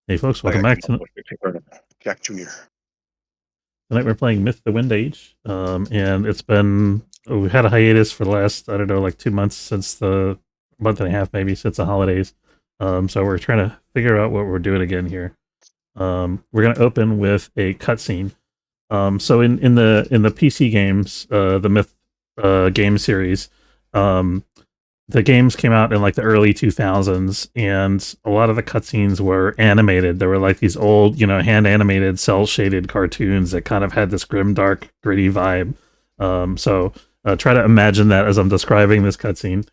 Hey folks, welcome back to Jack Jr. tonight. We're playing Myth the Wind Age, and we've had a hiatus for the last, I don't know, like 2 months, since the month and a half maybe, since the holidays. So we're trying to figure out what we're doing again here. We're gonna open with a cutscene. So in the PC games, the Myth game series, um, the games came out in like the early 2000s, and a lot of the cutscenes were animated. They were like these old, hand animated, cell shaded cartoons that kind of had this grim, dark, gritty vibe. So try to imagine that as I'm describing this cutscene.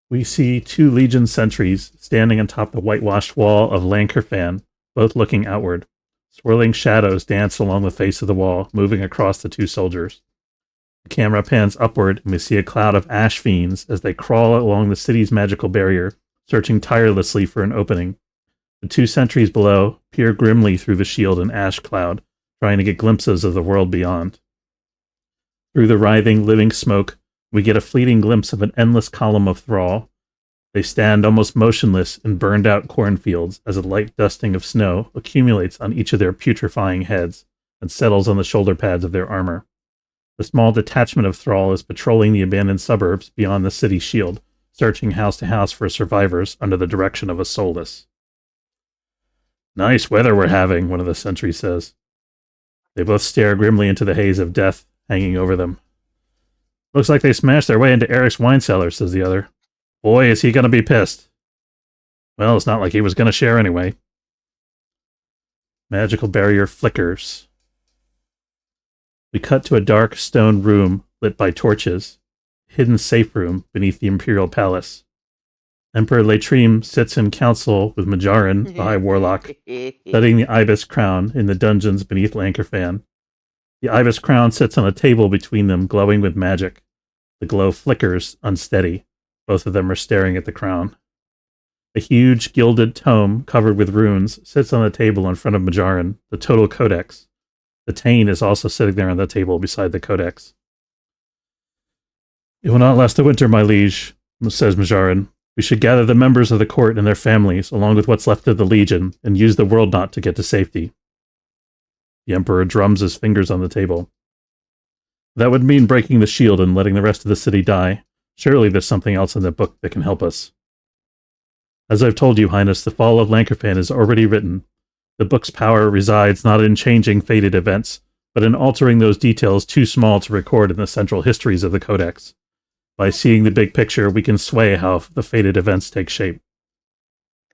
We see two Legion sentries standing atop the whitewashed wall of Lankerfan, both looking outward. Swirling shadows dance along the face of the wall, moving across the two soldiers. The camera pans upward, and we see a cloud of ash fiends as they crawl along the city's magical barrier, searching tirelessly for an opening. The two sentries below peer grimly through the shield and ash cloud, trying to get glimpses of the world beyond. Through the writhing, living smoke, we get a fleeting glimpse of an endless column of thrall. They stand almost motionless in burned-out cornfields as a light dusting of snow accumulates on each of their putrefying heads and settles on the shoulder pads of their armor. The small detachment of thrall is patrolling the abandoned suburbs beyond the city shield, searching house to house for survivors under the direction of a soulless. "Nice weather we're having," one of the sentries says. They both stare grimly into the haze of death hanging over them. "Looks like they smashed their way into Eric's wine cellar," says the other. "Boy, is he going to be pissed." "Well, it's not like he was going to share anyway." Magical barrier flickers. We cut to a dark stone room lit by torches, hidden safe room beneath the Imperial Palace. Emperor Latrim sits in council with Majarin, the High Warlock, studying the Ibis crown in the dungeons beneath Lankerfan. The Ibis crown sits on a table between them, glowing with magic. The glow flickers, unsteady. Both of them are staring at the crown. A huge gilded tome covered with runes sits on the table in front of Majarin, the Total Codex. The Tane is also sitting there on the table beside the Codex. "It will not last the winter, my liege," says Majarin. "We should gather the members of the court and their families, along with what's left of the Legion, and use the world knot to get to safety." The Emperor drums his fingers on the table. "That would mean breaking the shield and letting the rest of the city die. Surely there's something else in the book that can help us." "As I've told you, Highness, the fall of Lankerfan is already written. The book's power resides not in changing fated events, but in altering those details too small to record in the central histories of the Codex. By seeing the big picture, we can sway how the fated events take shape.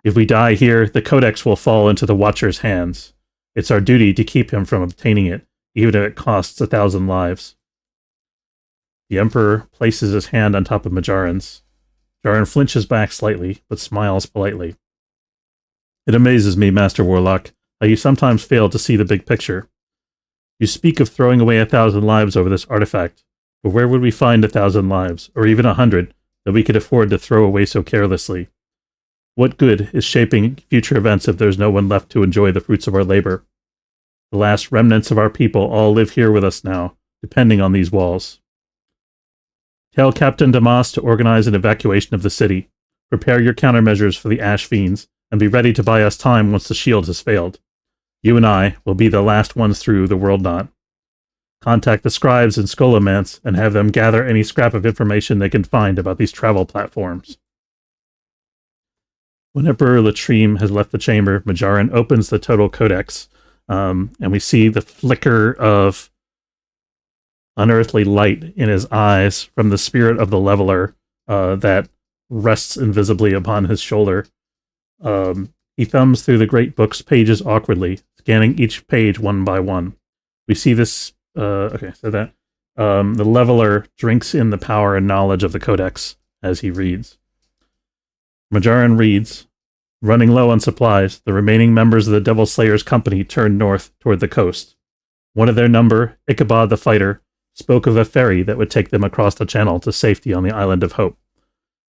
If we die here, the Codex will fall into the Watcher's hands. It's our duty to keep him from obtaining it, even if it costs 1,000 lives." The Emperor places his hand on top of Majarin's. Majarin flinches back slightly, but smiles politely. "It amazes me, Master Warlock, how you sometimes fail to see the big picture. You speak of throwing away 1,000 lives over this artifact, but where would we find 1,000 lives, or even 100, that we could afford to throw away so carelessly? What good is shaping future events if there's no one left to enjoy the fruits of our labor? The last remnants of our people all live here with us now, depending on these walls. Tell Captain Damas to organize an evacuation of the city. Prepare your countermeasures for the Ash Fiends, and be ready to buy us time once the shield has failed. You and I will be the last ones through the world knot. Contact the scribes and scholomants and have them gather any scrap of information they can find about these travel platforms." When Emperor Latrim has left the chamber, Majarin opens the Total Codex, and we see the flicker of unearthly light in his eyes from the spirit of the leveler that rests invisibly upon his shoulder. He thumbs through the great book's pages awkwardly, scanning each page one by one. We see this. The leveler drinks in the power and knowledge of the Codex as he reads. Majarin reads, "Running low on supplies, the remaining members of the Devil Slayer's company turned north toward the coast. One of their number, Ichabod the Fighter, spoke of a ferry that would take them across the channel to safety on the Island of Hope.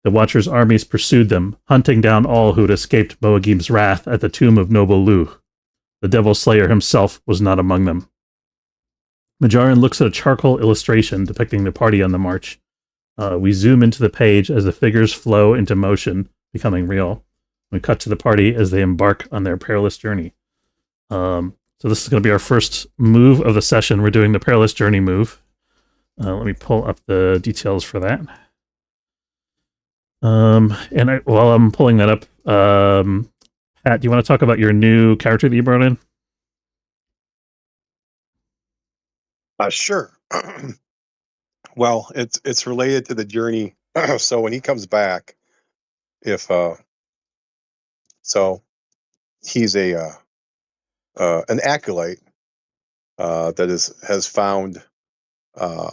The Watcher's armies pursued them, hunting down all who had escaped Moagim's wrath at the tomb of Noble Luh. The Devil Slayer himself was not among them." Majarin looks at a charcoal illustration depicting the party on the march. We zoom into the page as the figures flow into motion, becoming real. We cut to the party as they embark on their perilous journey. So this is going to be our first move of the session. We're doing the perilous journey move. Let me pull up the details for that. While I'm pulling that up, Pat, do you want to talk about your new character that you brought in? Sure. Well, it's related to the journey. So when he comes back, if so, he's an acolyte that has found uh,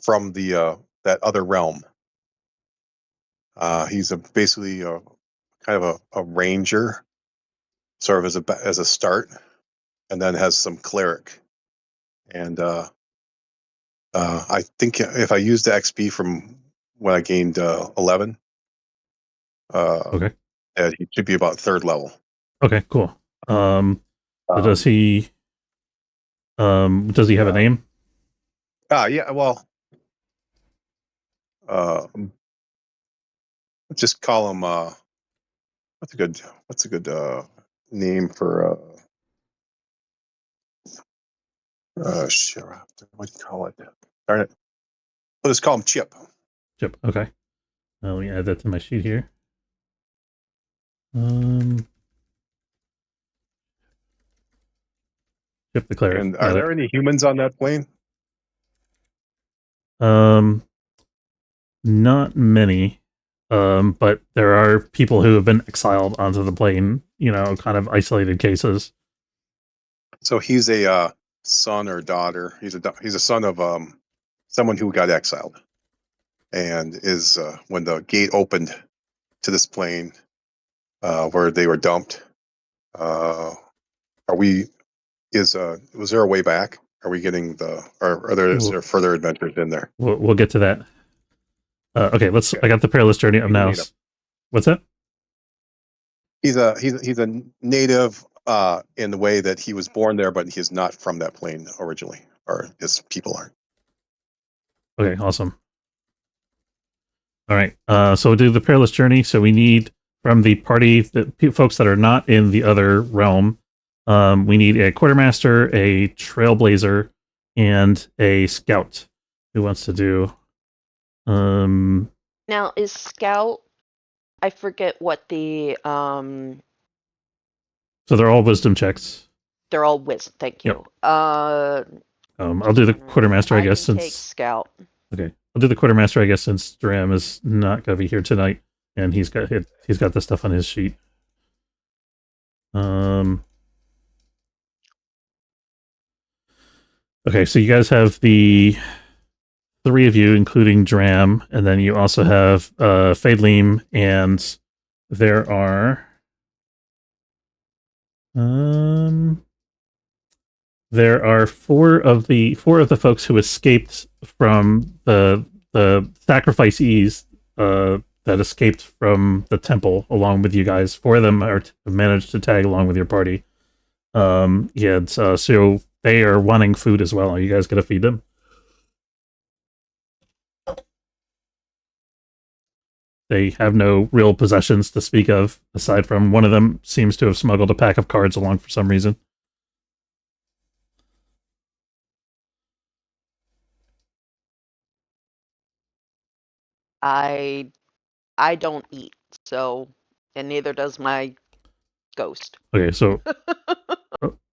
from the that other realm. He's basically kind of a ranger, sort of as a start, and then has some cleric. And I think if I use the XP from when I gained 11, Okay. he should be about third level. Okay, cool. So does he have a name? Yeah, well, just call him what's a good name for sure, what do you call it? Darn it. We'll just call him Chip. Chip. Okay. Let me add that to my sheet here. Chip the cleric. And are there any humans on that plane? Not many. But there are people who have been exiled onto the plane, kind of isolated cases. So he's a son or daughter. He's a son of someone who got exiled, and is when the gate opened to this plane where they were dumped. Was there a way back? Are we getting is there further adventures in there? We'll get to that. Okay, I got the perilous journey up now. What's that? He's a native in the way that he was born there, but he's not from that plane originally, or his people aren't. Okay, awesome. All right, so we'll do the perilous journey. So we need from the party, the folks that are not in the other realm, we need a quartermaster, a trailblazer, and a scout. Who wants to do? Now is scout? I forget what the So they're all wisdom checks. They're all wisdom. Thank you. Yep. I'll do the quartermaster, I guess, since take scout. Okay, I'll do the quartermaster, I guess, since Dram is not going to be here tonight, and he's got the stuff on his sheet. Okay, so you guys have the three of you, including Dram, and then you also have Fadeleem, and there are four of the folks who escaped from the sacrificees that escaped from the temple along with you guys. Four of them have managed to tag along with your party. So they are wanting food as well. Are you guys gonna feed them? They have no real possessions to speak of, aside from one of them seems to have smuggled a pack of cards along for some reason. I don't eat, so, and neither does my ghost. Okay, so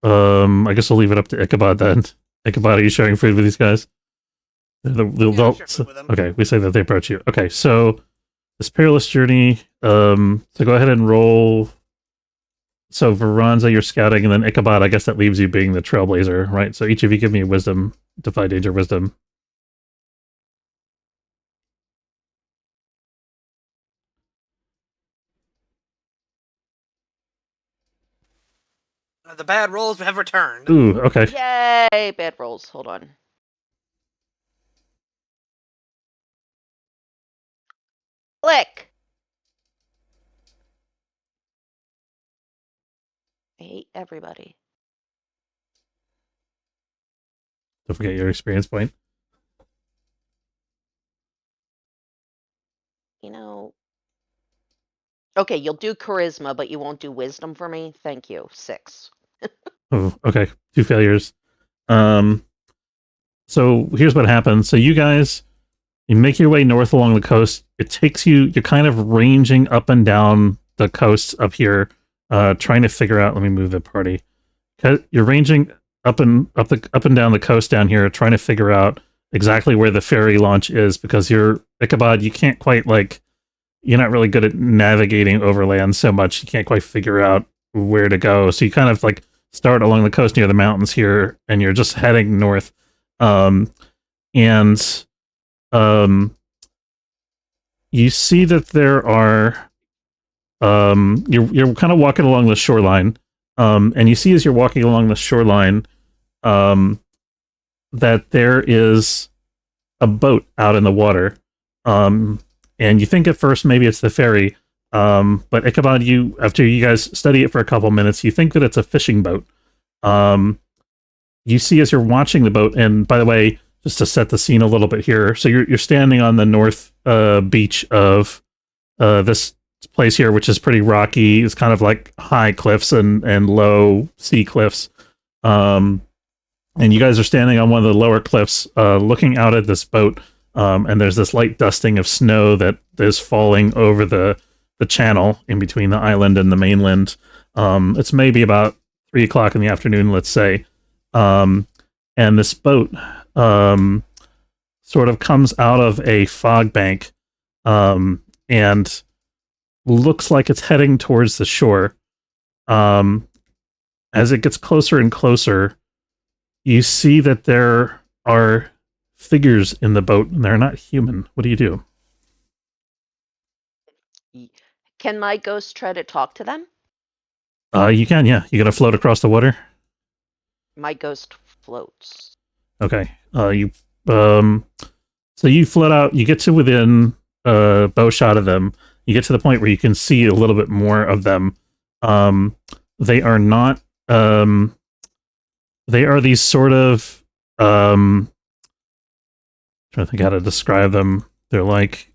I guess I'll leave it up to Ichabod then. Ichabod, are you sharing food with these guys? Okay, we say that they approach you. Okay, so this perilous journey. So go ahead and roll. So Veranza, you're scouting, and then Ichabod, I guess that leaves you being the trailblazer, right? So each of you give me a wisdom, defy danger wisdom. The bad rolls have returned. Ooh, okay. Yay, bad rolls. Hold on. Click. I hate everybody. Don't forget your experience point. You know, Okay, you'll do charisma, but you won't do wisdom for me. Thank you. 6. Oh, okay. 2 failures. So here's what happens. So you guys, you make your way north along the coast. It takes you, you're kind of ranging up and down the coast up here, trying to figure out, let me move the party. You're ranging up and down the coast down here, trying to figure out exactly where the ferry launch is, because you're Ichabod, you can't quite you're not really good at navigating overland so much. You can't quite figure out where to go. So you kind of start along the coast near the mountains here, and you're just heading north. You see that there are, you're kind of walking along the shoreline, and you see as you're walking along the shoreline, that there is a boat out in the water. And you think at first maybe it's the ferry, but Ichabod, after you guys study it for a couple minutes, you think that it's a fishing boat. You see as you're watching the boat, and by the way, just to set the scene a little bit here, so you're standing on the north beach of this place here, which is pretty rocky. It's kind of like high cliffs and low sea cliffs. And you guys are standing on one of the lower cliffs, looking out at this boat. And there's this light dusting of snow that is falling over the channel in between the island and the mainland. It's maybe about 3 o'clock in the afternoon, let's say. And this boat sort of comes out of a fog bank and looks like it's heading towards the shore. As it gets closer and closer, you see that there are figures in the boat, and they're not human. What do you do? Can my ghost try to talk to them? You can, yeah. You gonna float across the water? My ghost floats. Okay. So you float out, you get to within bow shot of them. You get to the point where you can see a little bit more of them. They are not, they are these sort of, trying to think how to describe them. They're like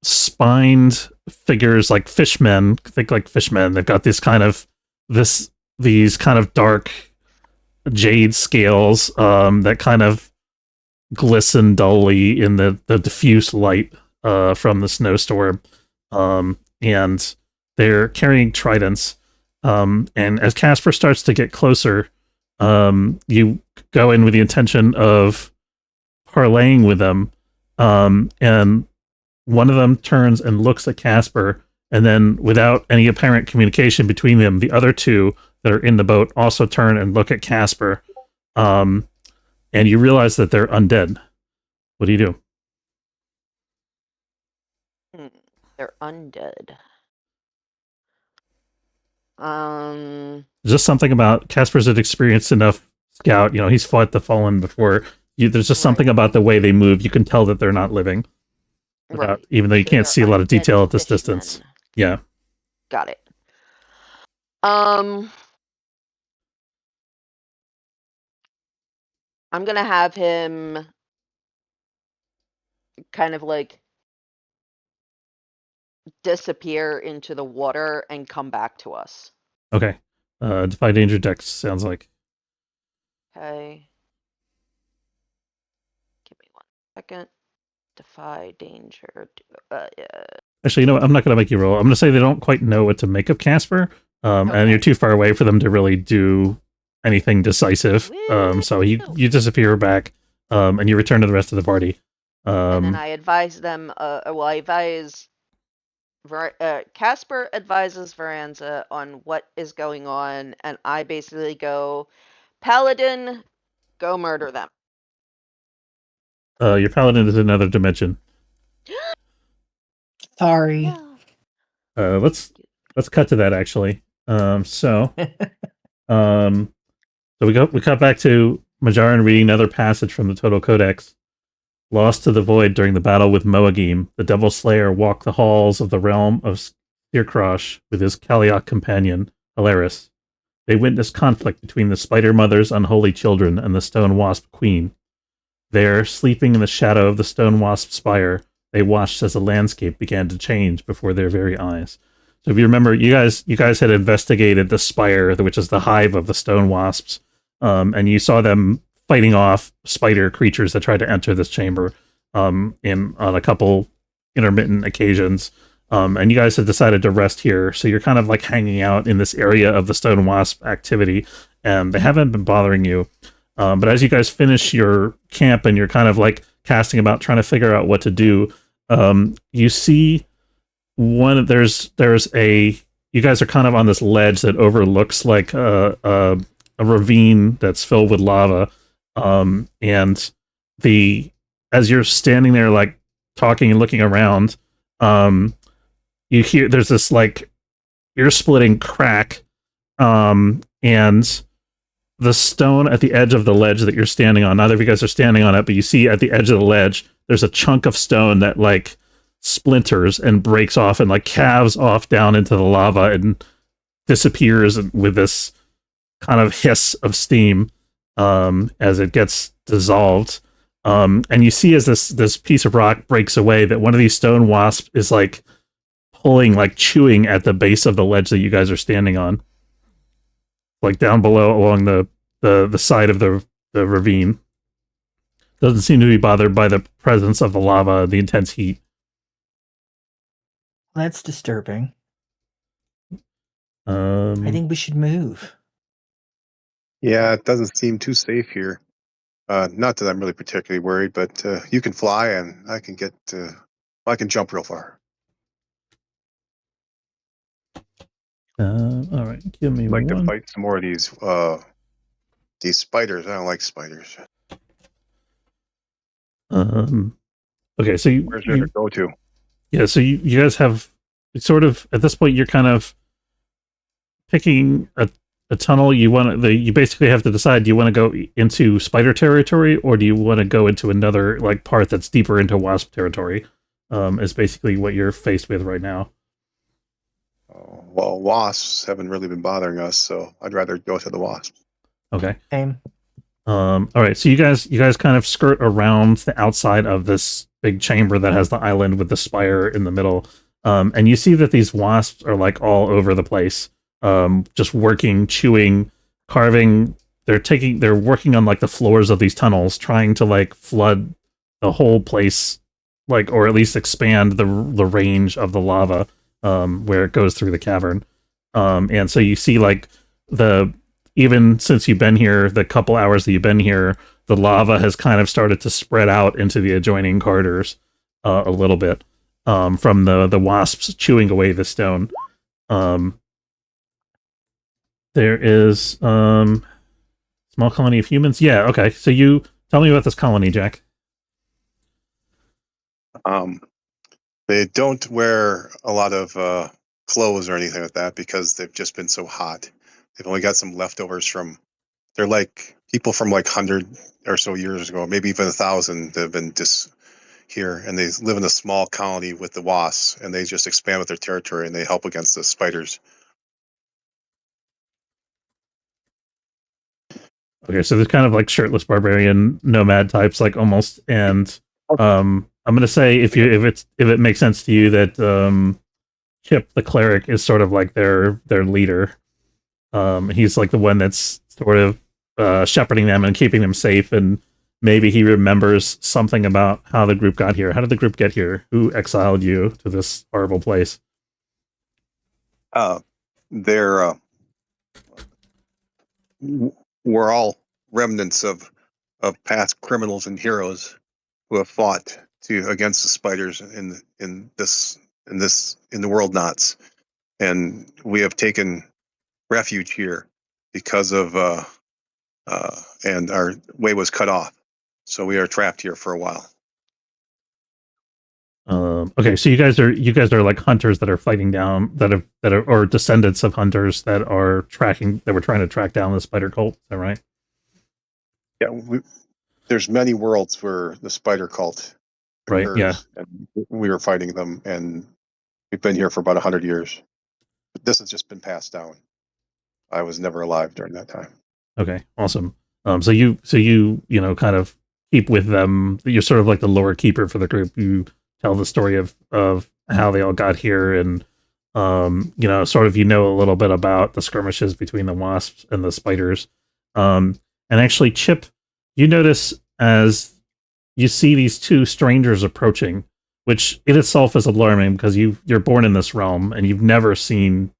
spined figures, like fishmen. Think like fishmen. They've got these kind of dark jade scales that kind of glisten dully in the diffuse light from the snowstorm. And they're carrying tridents. And as Casper starts to get closer, you go in with the intention of parlaying with them, and one of them turns and looks at Casper, and then without any apparent communication between them, the other two that are in the boat also turn and look at Casper, and you realize that they're undead. What do you do? They're undead. Just something about Casper's an experienced enough scout. You know, he's fought the Fallen before. There's just something about the way they move. You can tell that they're not living. Right. Even though you can't see a lot of detail at this fishmen. distance. Yeah. Got it. I'm gonna have him kind of disappear into the water and come back to us. Okay. Defy Danger Dex sounds like. Okay. Give me 1 second. Defy danger. Actually, you know what? I'm not going to make you roll. I'm going to say they don't quite know what to make of Casper, and you're too far away for them to really do anything decisive. So you disappear back, and you return to the rest of the party. And then I advise them. Casper advises Varanza on what is going on, and I basically go, Paladin, go murder them. Your paladin is another dimension. Sorry. Let's cut to that actually. So we cut back to Majarin reading another passage from the Total Codex. Lost to the void during the battle with Moagim, the Devil Slayer walked the halls of the realm of Searcrosh with his Kaliak companion, Alaris. They witnessed conflict between the Spider Mother's unholy children and the Stone Wasp Queen. There, sleeping in the shadow of the Stone Wasp spire, they watched as the landscape began to change before their very eyes. So if you remember, you guys had investigated the spire, which is the hive of the stone wasps, and you saw them fighting off spider creatures that tried to enter this chamber on a couple intermittent occasions. And you guys have decided to rest here, so you're kind of like hanging out in this area of the stone wasp activity, and they haven't been bothering you. But as you guys finish your camp and you're kind of like casting about trying to figure out what to do, you see there's a you guys are kind of on this ledge that overlooks like a ravine that's filled with lava, and as you're standing there like talking and looking around, you hear there's this like ear-splitting crack, and the stone at the edge of the ledge that you're standing on, neither of you guys are standing on it, but you see at the edge of the ledge there's a chunk of stone that like splinters and breaks off and like calves off down into the lava and disappears with this kind of hiss of steam as it gets dissolved. And you see as this piece of rock breaks away that one of these stone wasps is like pulling, like chewing at the base of the ledge that you guys are standing on, like down below along the side of the ravine. Doesn't seem to be bothered by the presence of the lava, the intense heat. That's disturbing. I I think we should move. Yeah, it doesn't seem too safe here. Not that I'm really particularly worried, but you can fly, and I can I can jump real far. all right, give me I'd like to one. fight some more of these spiders. I don't like spiders. Okay, so Where's there to go to? yeah, so you guys have sort of at this point you're kind of picking a tunnel. You basically have to decide: do you want to go into spider territory, or do you want to go into another like part that's deeper into wasp territory? Is basically what you're faced with right now. Well, wasps haven't really been bothering us, so I'd rather go to the wasps. Okay. Same. All right, so you guys kind of skirt around the outside of this big chamber that has the island with the spire in the middle, and you see that these wasps are like all over the place, just working, chewing, carving. They're working on like the floors of these tunnels, trying to like flood the whole place, like, or at least expand the range of the lava where it goes through the cavern. And so you see like even since you've been here, the couple hours that you've been here, the lava has kind of started to spread out into the adjoining corridors a little bit from the wasps chewing away the stone. There is small colony of humans. Yeah, okay. So you tell me about this colony, Jack. They don't wear a lot of clothes or anything like that because they've just been so hot. They've only got some leftovers they're like people from like 100 or so years ago, maybe even 1,000 that have been just here, and they live in a small colony with the wasps, and they just expand with their territory, and they help against the spiders. Okay, so there's kind of like shirtless barbarian nomad types, like almost, and I'm gonna say if it makes sense to you that Chip the cleric is sort of like their leader. He's like the one that's sort of shepherding them and keeping them safe, and maybe he remembers something about how the group got here. How did the group get here? Who exiled you to this horrible place? We're all remnants of past criminals and heroes who have fought against the spiders in the world knots, and we have taken refuge here because of and our way was cut off, so we are trapped here for a while. Okay, so you guys are like hunters that are fighting down that are or descendants of hunters that were trying to track down the spider cult. Is that right? Yeah, there's many worlds where the spider cult occurs, right. Yeah, and we were fighting them, and we've been here for about 100 years. But this has just been passed down. I was never alive during that time. Okay, awesome. So you kind of keep with them. You're sort of like the lore keeper for the group. You tell the story of how they all got here, and sort of a little bit about the skirmishes between the wasps and the spiders. And actually, Chip, you notice as you see these two strangers approaching, which in itself is alarming because you're born in this realm and you've never seen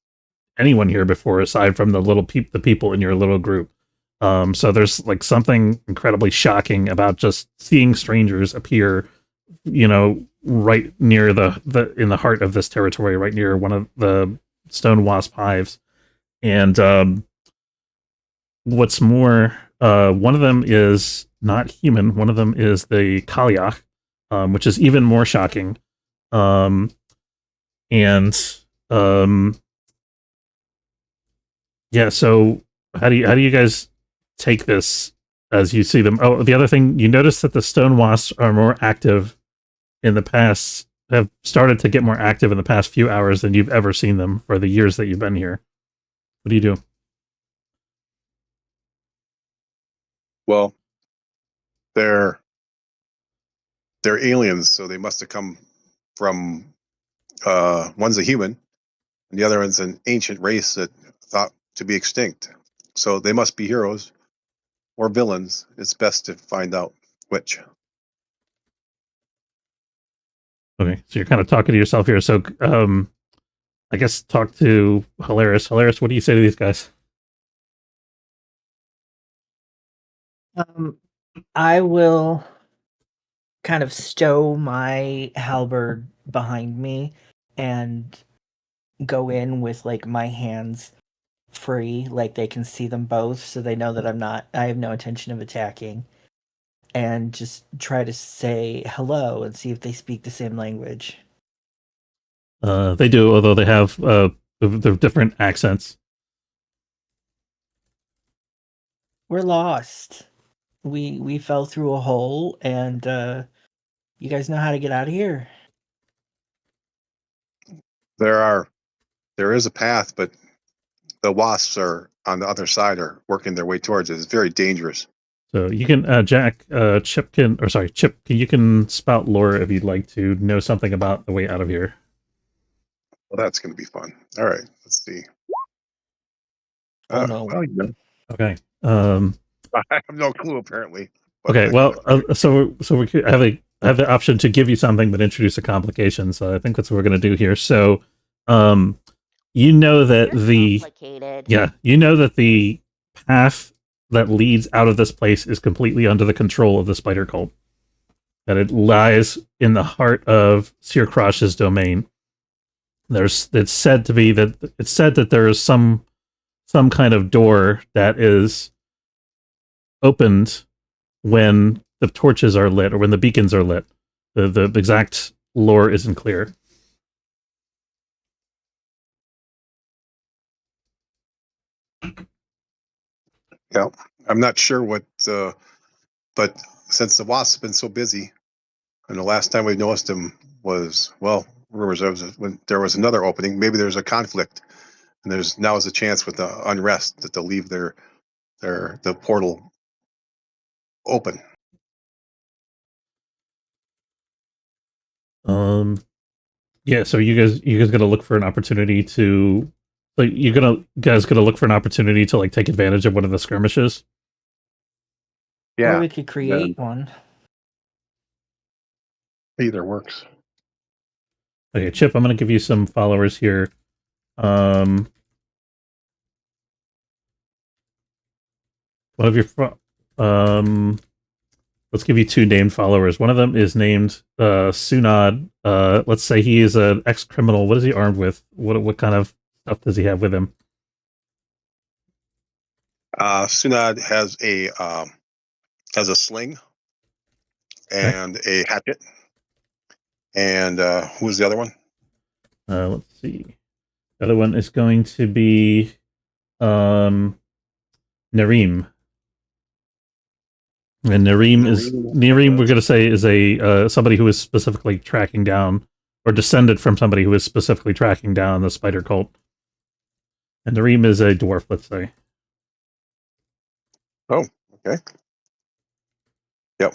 anyone here before aside from the people in your little group. So there's like something incredibly shocking about just seeing strangers appear, right near the in the heart of this territory, right near one of the stone wasp hives. And what's more, one of them is not human. One of them is the Kaliach, which is even more shocking. Yeah. So how do you guys take this as you see them? Oh, the other thing, you notice that the stone wasps are more active in the past, have started to get more active in the past few hours than you've ever seen them for the years that you've been here. What do you do? Well, they're aliens, so they must have come from one's a human, and the other one's an ancient race that thought to be extinct. So they must be heroes or villains. It's best to find out which. Okay, so you're kind of talking to yourself here. So, I guess talk to Hilarious. Hilarious, what do you say to these guys? I will kind of stow my halberd behind me and go in with like my hands free, like they can see them both, so they know that I have no intention of attacking, and just try to say hello and see if they speak the same language. They do, although they have they're different accents. We're lost. We fell through a hole, and you guys know how to get out of here? There is a path, but the wasps are on the other side, are working their way towards it. It's very dangerous. So you can, Chip you can spout lore if you'd like to know something about the way out of here. Well, that's going to be fun. All right, let's see. Oh no. Well, Okay. I have no clue apparently. Okay. Well, so I have the option to give you something but introduce a complication. So I think that's what we're going to do here. So, you know that the path that leads out of this place is completely under the control of the spider cult. That it lies in the heart of Sir Krosh's domain. It's said that there is some kind of door that is opened when the torches are lit or when the beacons are lit. The exact lore isn't clear. Yeah, I'm not sure what, but since the wasps have been so busy, and the last time we noticed them was, well, rumors when there was another opening. Maybe there's a conflict, and now is a chance with the unrest that they'll leave the portal open. Yeah. So you guys gonna look for an opportunity to, like, guys gonna look for an opportunity to like take advantage of one of the skirmishes. Yeah, Or we could create one. either works. Okay, Chip, I'm gonna give you some followers here. One of your let's give you two named followers. One of them is named Sunad. Let's say he is an ex-criminal. What is he armed with? What kind of stuff does he have with him? Sunad has a sling and a hatchet. And who's the other one? Let's see. The other one is going to be Nareem. And Nareem we're gonna say is a somebody who is specifically tracking down, or descended from somebody who is specifically tracking down the spider cult. And Nareem is a dwarf, let's say. Oh, okay. Yep.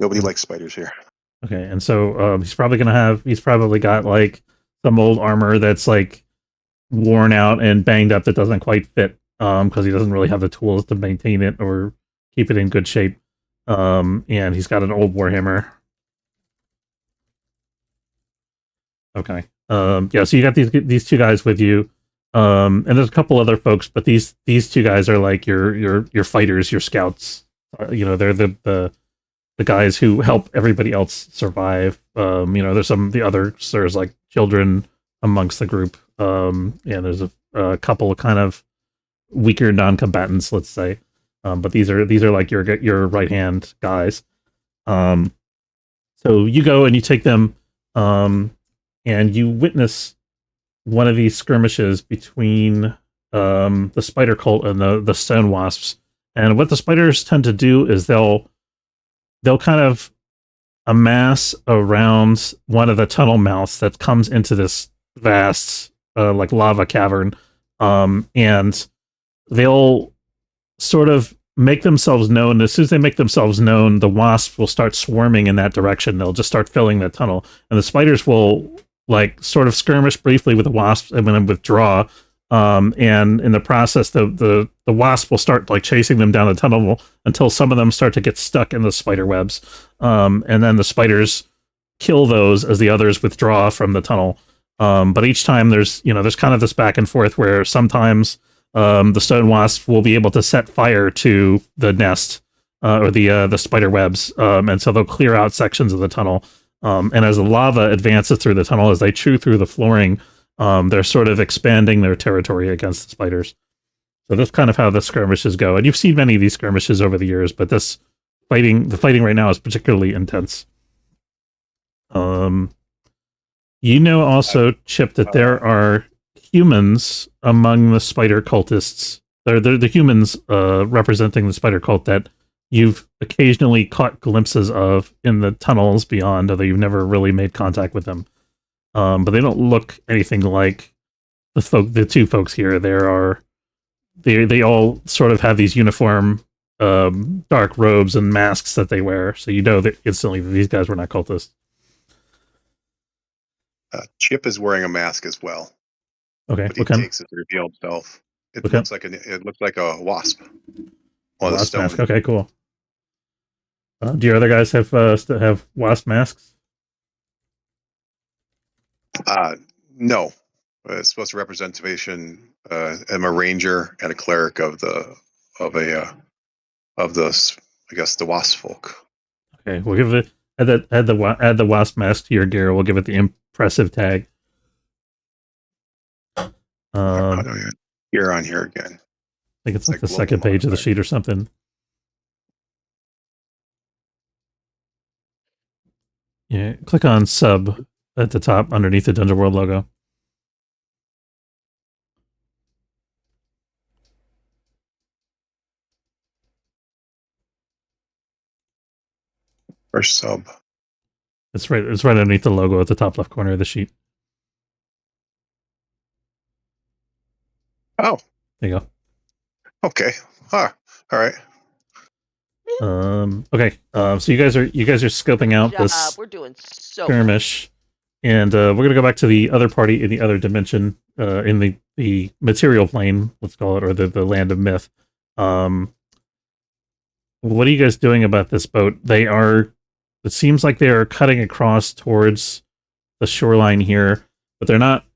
Nobody likes spiders here. Okay, and so he's probably got like some old armor that's like worn out and banged up that doesn't quite fit because he doesn't really have the tools to maintain it or keep it in good shape. And he's got an old warhammer. Okay. Yeah, so you got these two guys with you. And there's a couple other folks, but these two guys are like your fighters, your scouts. They're the guys who help everybody else survive. There's there's like children amongst the group. And there's a couple of kind of weaker non-combatants, let's say. But these are like your right hand guys. So you go and you take them, and you witness one of these skirmishes between the spider cult and the stone wasps. And what the spiders tend to do is they'll kind of amass around one of the tunnel mouths that comes into this vast like lava cavern, and they'll sort of make themselves known. As soon as they make themselves known, the wasps will start swarming in that direction. They'll just start filling that tunnel, and the spiders will like sort of skirmish briefly with the wasps and then withdraw. And in the process, the wasp will start like chasing them down the tunnel until some of them start to get stuck in the spider webs. And then the spiders kill those as the others withdraw from the tunnel. But each time there's kind of this back and forth where sometimes the stone wasp will be able to set fire to the nest or the spider webs, and so they'll clear out sections of the tunnel. And as the lava advances through the tunnel, as they chew through the flooring, they're sort of expanding their territory against the spiders. So that's kind of how the skirmishes go. And you've seen many of these skirmishes over the years, but the fighting right now is particularly intense. Also, Chip, that there are humans among the spider cultists. They're the humans representing the spider cult that you've occasionally caught glimpses of in the tunnels beyond, although you've never really made contact with them. But they don't look anything like the two folks here. They all sort of have these uniform dark robes and masks that they wear, so you know that instantly these guys were not cultists. Chip is wearing a mask as well. Okay, but he takes it to reveal himself. It looks like a wasp. Wasp mask. Okay, cool. Do your other guys have wasp masks? No. It's supposed to representation. I'm a ranger and a cleric of the I guess the wasp folk. Okay, we'll give it add the wasp mask to your gear. We'll give it the impressive tag. You're on here again. I think it's like the second page of the sheet or something. Yeah, click on sub at the top underneath the Dungeon World logo. Or sub. It's right underneath the logo at the top left corner of the sheet. Oh. There you go. Okay. All right. Okay. So you guys are scoping out this We're doing so skirmish, and we're gonna go back to the other party in the other dimension, in the material plane, let's call it, or the land of myth. What are you guys doing about this boat? It seems like they are cutting across towards the shoreline here, but they're not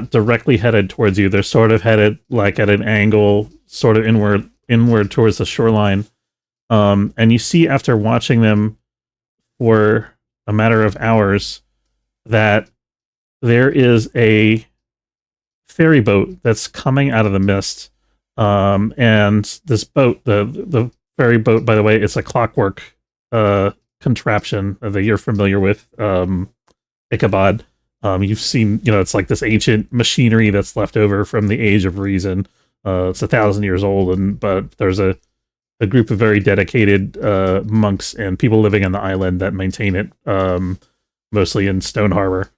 directly headed towards you. They're sort of headed like at an angle, sort of inward towards the shoreline. And you see after watching them for a matter of hours that there is a ferry boat that's coming out of the mist. And this boat, the ferry boat, by the way, it's a clockwork contraption that you're familiar with, Ichabod. You've seen, it's like this ancient machinery that's left over from the Age of Reason. It's 1,000 years old, but there's a group of very dedicated monks and people living on the island that maintain it, mostly in Stone Harbor.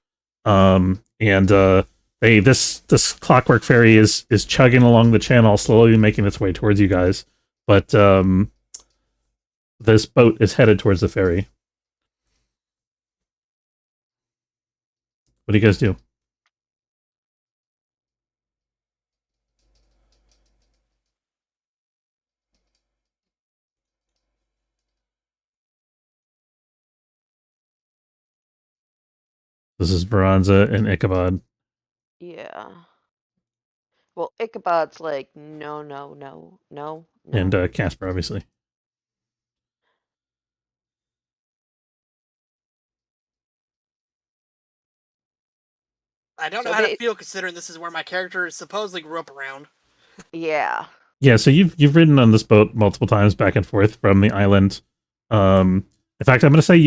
This clockwork ferry is chugging along the channel, slowly making its way towards you guys. But this boat is headed towards the ferry. What do you guys do? This is Baranza and Ichabod. Yeah. Well, Ichabod's like, no, no, no, no, no. And Casper, obviously. I don't So know how to ba- feel considering this is where my character supposedly grew up around. Yeah. Yeah, so you've ridden on this boat multiple times back and forth from the island. In fact, I'm going to say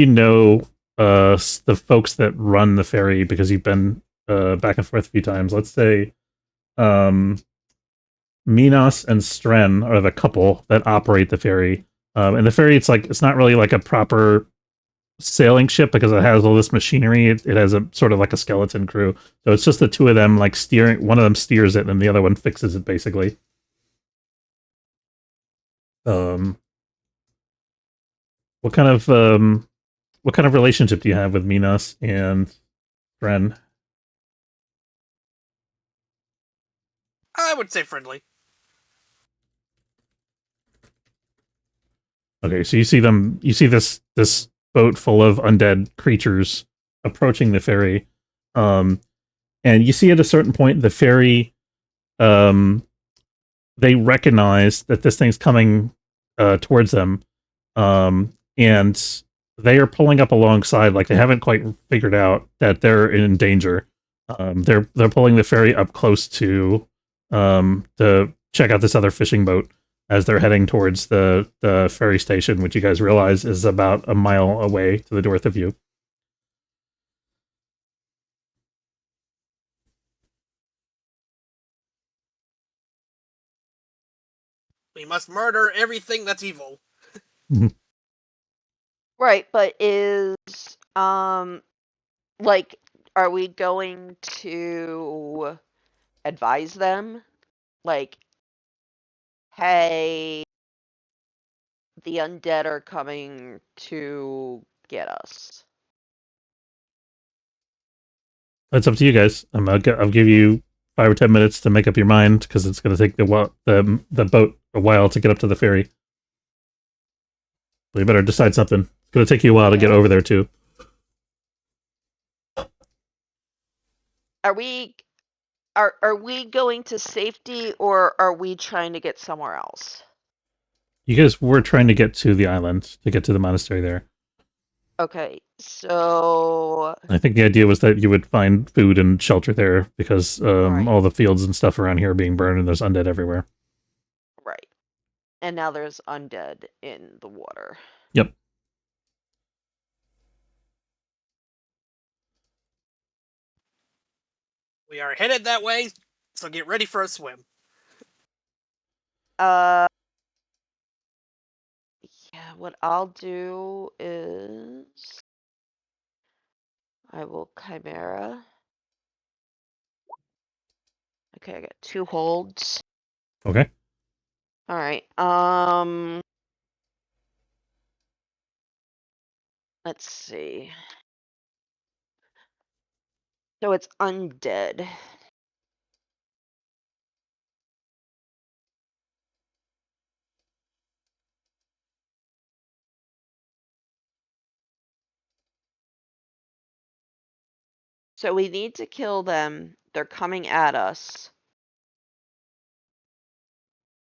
the folks that run the ferry because you've been back and forth a few times. Let's say Minos and Stren are the couple that operate the ferry. And the ferry, it's not really like a proper sailing ship because it has all this machinery. It has a sort of like a skeleton crew. So it's just the two of them like steering. One of them steers it and the other one fixes it basically. What kind of relationship do you have with Minos and Stren? I would say friendly. Okay, so you see this boat full of undead creatures approaching the ferry. And you see at a certain point the ferry they recognize that this thing's coming towards them. And they are pulling up alongside, like they haven't quite figured out that they're in danger. They're pulling the ferry up close to check out this other fishing boat as they're heading towards the ferry station, which you guys realize is about a mile away to the north of you. We must murder everything that's evil. Right, but like, are we going to advise them? Like, hey, the undead are coming to get us. That's up to you guys. I'll give you 5 or 10 minutes to make up your mind because it's going to take the boat a while to get up to the ferry. So you better decide something. It's going to take you a while to get over there too. Are we going to safety or are we trying to get somewhere else? You guys were trying to get to the island, to get to the monastery there. Okay, so I think the idea was that you would find food and shelter there because Right. all the fields and stuff around here are being burned and there's undead everywhere. right. And now there's undead in the water. Yep. We are headed that way, so get ready for a swim. Yeah, what I'll do is I will Chimera. Okay, I got 2 holds. Okay. All right. Let's see. So it's undead. So we need to kill them. They're coming at us.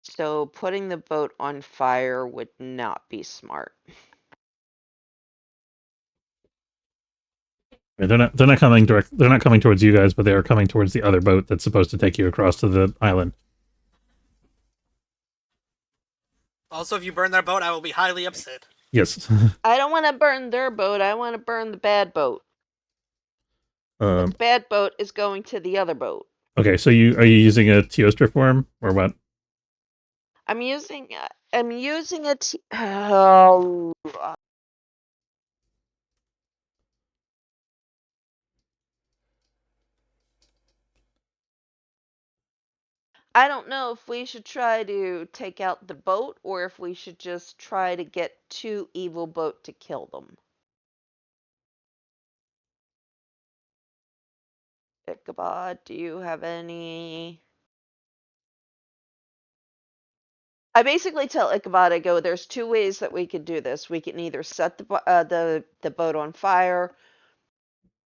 So putting the boat on fire would not be smart. They're not coming direct. They're not coming towards you guys, but they are coming towards the other boat that's supposed to take you across to the island. Also, if you burn their boat, I will be highly upset. Yes. I don't want to burn their boat. I want to burn the bad boat. But the bad boat is going to the other boat. Okay, so are you using a Teostra form or what? I'm using it. Oh, I don't know if we should try to take out the boat or if we should just try to get to evil boat to kill them. Ichabod, do you have any? I basically tell Ichabod, I go, there's two ways that we could do this. We can either set the boat on fire,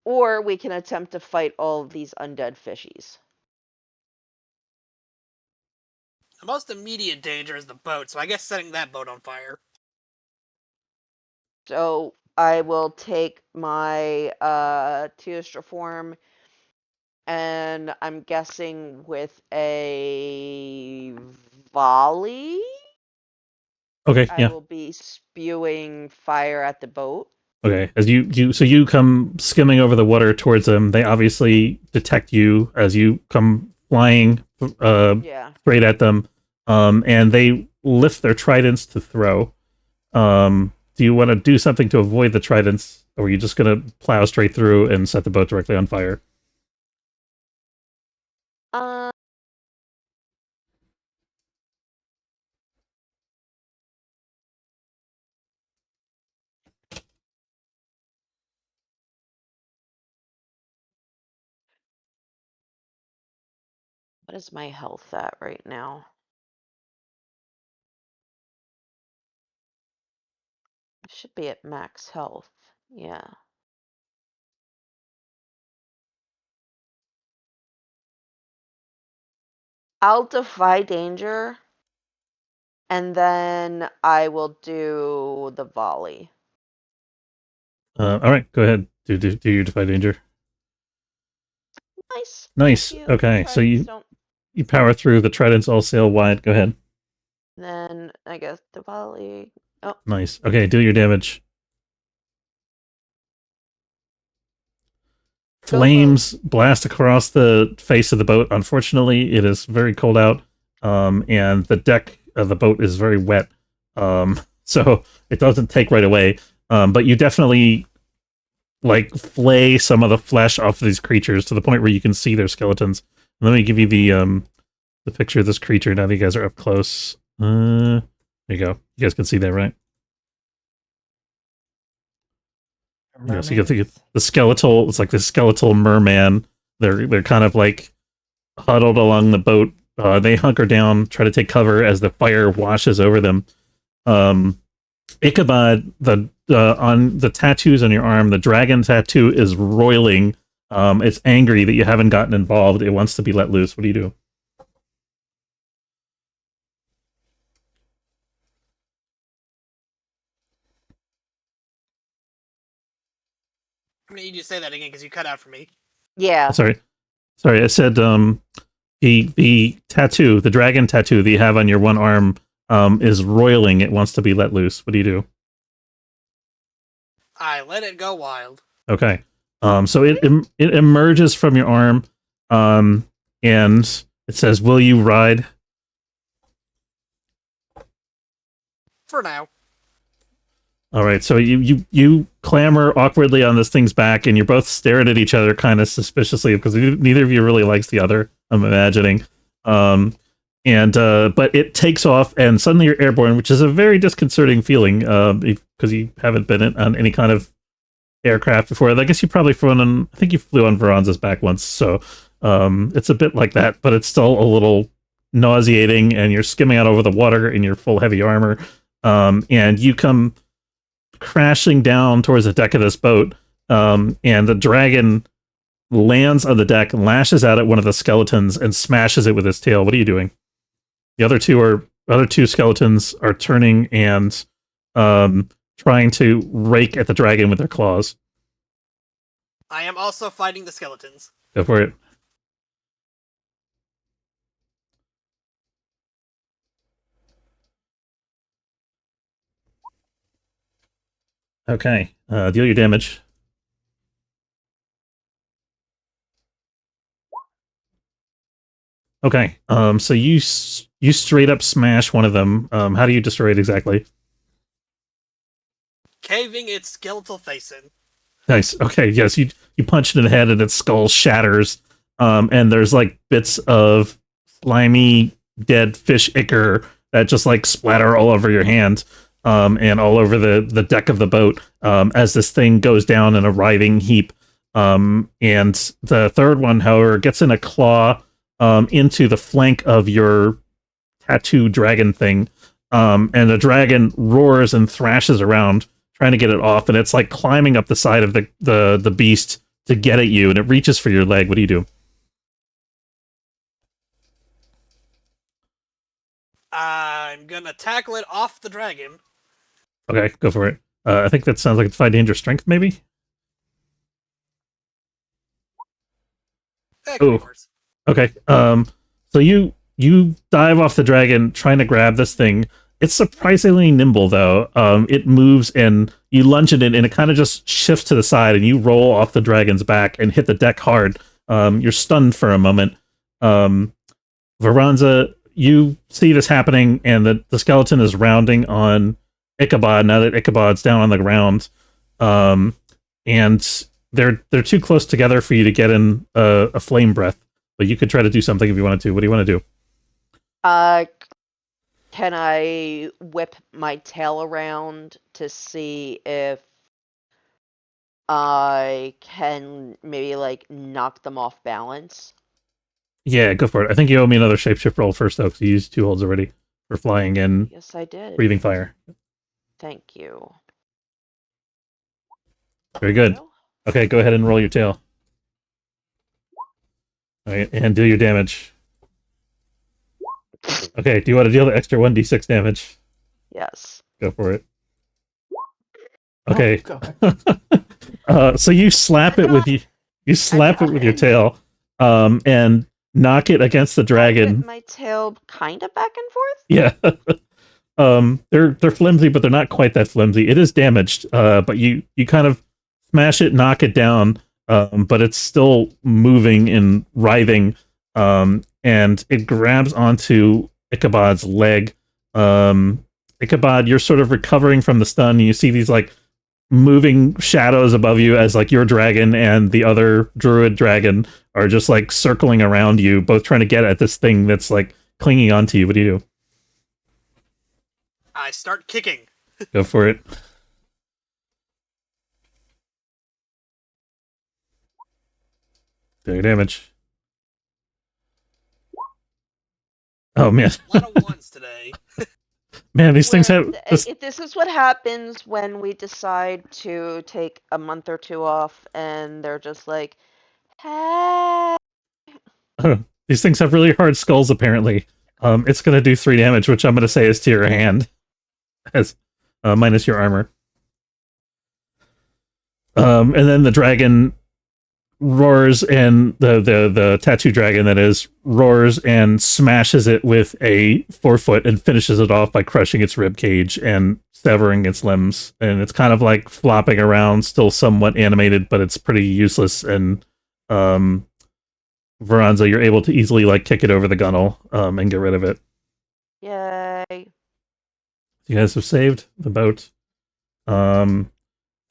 or we can attempt to fight all of these undead fishies. The most immediate danger is the boat, so I guess setting that boat on fire. So I will take my Teostra form, and I'm guessing with a volley, Okay, I yeah. will be spewing fire at the boat. Okay, as you come skimming over the water towards them. They obviously detect you as you come flying Yeah. straight at them, and they lift their tridents to throw. Do you want to do something to avoid the tridents, or are you just going to plow straight through and set the boat directly on fire? What is my health at right now? I should be at max health. Yeah. I'll defy danger, and then I will do the volley. All right, go ahead. Do your defy danger. Nice. Nice. Thank you. Okay, so Tridents don't- you power through. The tridents all sail wide. Go ahead. Then I guess the volley. Oh, Nice. Okay, do your damage. Flames blast across the face of the boat. Unfortunately, it is very cold out, and the deck of the boat is very wet, so it doesn't take right away. But you definitely like flay some of the flesh off of these creatures to the point where you can see their skeletons. Let me give you the picture of this creature now that you guys are up close. There you go. You guys can see that, right? Yeah, so you get the skeletal. It's like the skeletal merman. They're kind of like huddled along the boat. They hunker down, try to take cover as the fire washes over them. Ichabod, on the tattoos on your arm, the dragon tattoo is roiling. It's angry that you haven't gotten involved. It wants to be let loose. What do you do? I'm gonna need you to say that again because you cut out for me. yeah. Sorry. I said the tattoo, the dragon tattoo that you have on your one arm, is roiling. It wants to be let loose. What do you do? I let it go wild. Okay. So it emerges from your arm, and it says, "Will you ride?" For now. All right. So you clamber awkwardly on this thing's back, and you're both staring at each other kind of suspiciously because neither of you really likes the other, I'm imagining. But it takes off, and suddenly you're airborne, which is a very disconcerting feeling because you haven't been on any kind of aircraft before. I guess you probably flown on. I think you flew on Veranza's back once, so it's a bit like that, but it's still a little nauseating. And you're skimming out over the water in your full heavy armor, and you come crashing down towards the deck of this boat, and the dragon lands on the deck, lashes out at one of the skeletons, and smashes it with its tail. What are you doing? The other two skeletons are turning and trying to rake at the dragon with their claws. I am also fighting the skeletons. Go for it. Okay, deal your damage. Okay, so you straight up smash one of them. How do you destroy it exactly? Caving its skeletal face in. Nice. Okay, yes, you punch it in the head and its skull shatters. And there's like bits of slimy dead fish ichor that just like splatter all over your hand, and all over the deck of the boat, as this thing goes down in a writhing heap. And the third one, however, gets in a claw into the flank of your tattoo dragon thing, and the dragon roars and thrashes around trying to get it off, and it's like climbing up the side of the beast to get at you, and it reaches for your leg. What do you do? I'm gonna tackle it off the dragon. Okay, go for it. I think that sounds like Defy Danger Strength, maybe? That could be Oh. worse. Okay. So you dive off the dragon trying to grab this thing. It's surprisingly nimble though. It moves and you lunge at it and it kind of just shifts to the side and you roll off the dragon's back and hit the deck hard. You're stunned for a moment. Veranza, you see this happening and the skeleton is rounding on Ichabod now that Ichabod's down on the ground. And they're too close together for you to get in a flame breath. But you could try to do something if you wanted to. What do you want to do? Can I whip my tail around to see if I can maybe like knock them off balance? Yeah, go for it. I think you owe me another shapeshift roll first, though, because you used 2 holds already for flying and Yes, I did. breathing fire. Thank you. Very good. Well, Okay, go ahead and roll your tail. All right, and deal your damage. Okay, do you want to deal the extra 1d6 damage? yes. Go for it. Okay. Oh, go. So you slap it with you slap it with your tail, and knock it against the dragon. My tail kind of back and forth. Yeah. They're flimsy, but they're not quite that flimsy. It is damaged, but you kind of smash it, knock it down, but it's still moving and writhing, and it grabs onto Ichabod's leg. Ichabod, you're sort of recovering from the stun, and you see these like moving shadows above you as like your dragon and the other druid dragon are just like circling around you, both trying to get at this thing that's like clinging onto you. What do you do? I start kicking. Go for it. Do your damage. Oh man. A lot of ones today. Man, these things have This is what happens when we decide to take a month or 2 off, and they're just like, "Hey." these things have really hard skulls apparently. It's gonna do 3 damage, which I'm gonna say is to your hand. As minus your armor. And then the dragon roars, and the tattoo dragon that is roars and smashes it with a 4-foot and finishes it off by crushing its rib cage and severing its limbs. And it's kind of like flopping around, still somewhat animated, but it's pretty useless. And Veranza, you're able to easily like kick it over the gunnel and get rid of it. Yay. You guys have saved the boat. The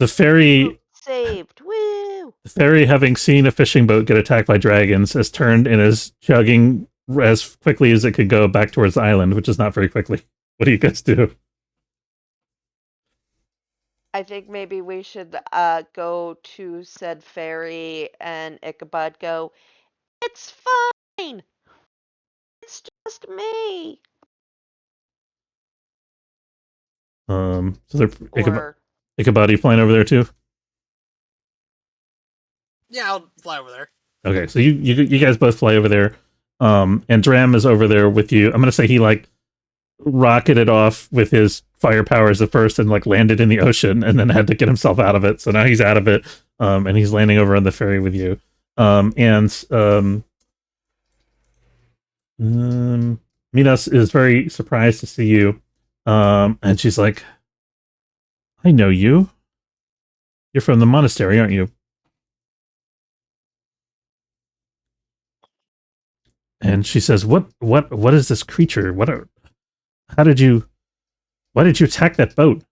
ferry, Saved. Woo! the ferry, having seen a fishing boat get attacked by dragons, has turned and is chugging as quickly as it could go back towards the island, which is not very quickly. What do you guys do? I think maybe we should go to said ferry and Ichabod go, "It's fine. It's just me." So they're Or Ichabod, you flying over there too? Yeah, I'll fly over there. Okay, so you guys both fly over there. And Dram is over there with you. I'm gonna say he like rocketed off with his fire powers at first and like landed in the ocean and then had to get himself out of it. So now he's out of it. And he's landing over on the ferry with you. Minas is very surprised to see you. And she's like, I know you. You're from the monastery, aren't you? And she says, what is this creature? Why did you attack that boat?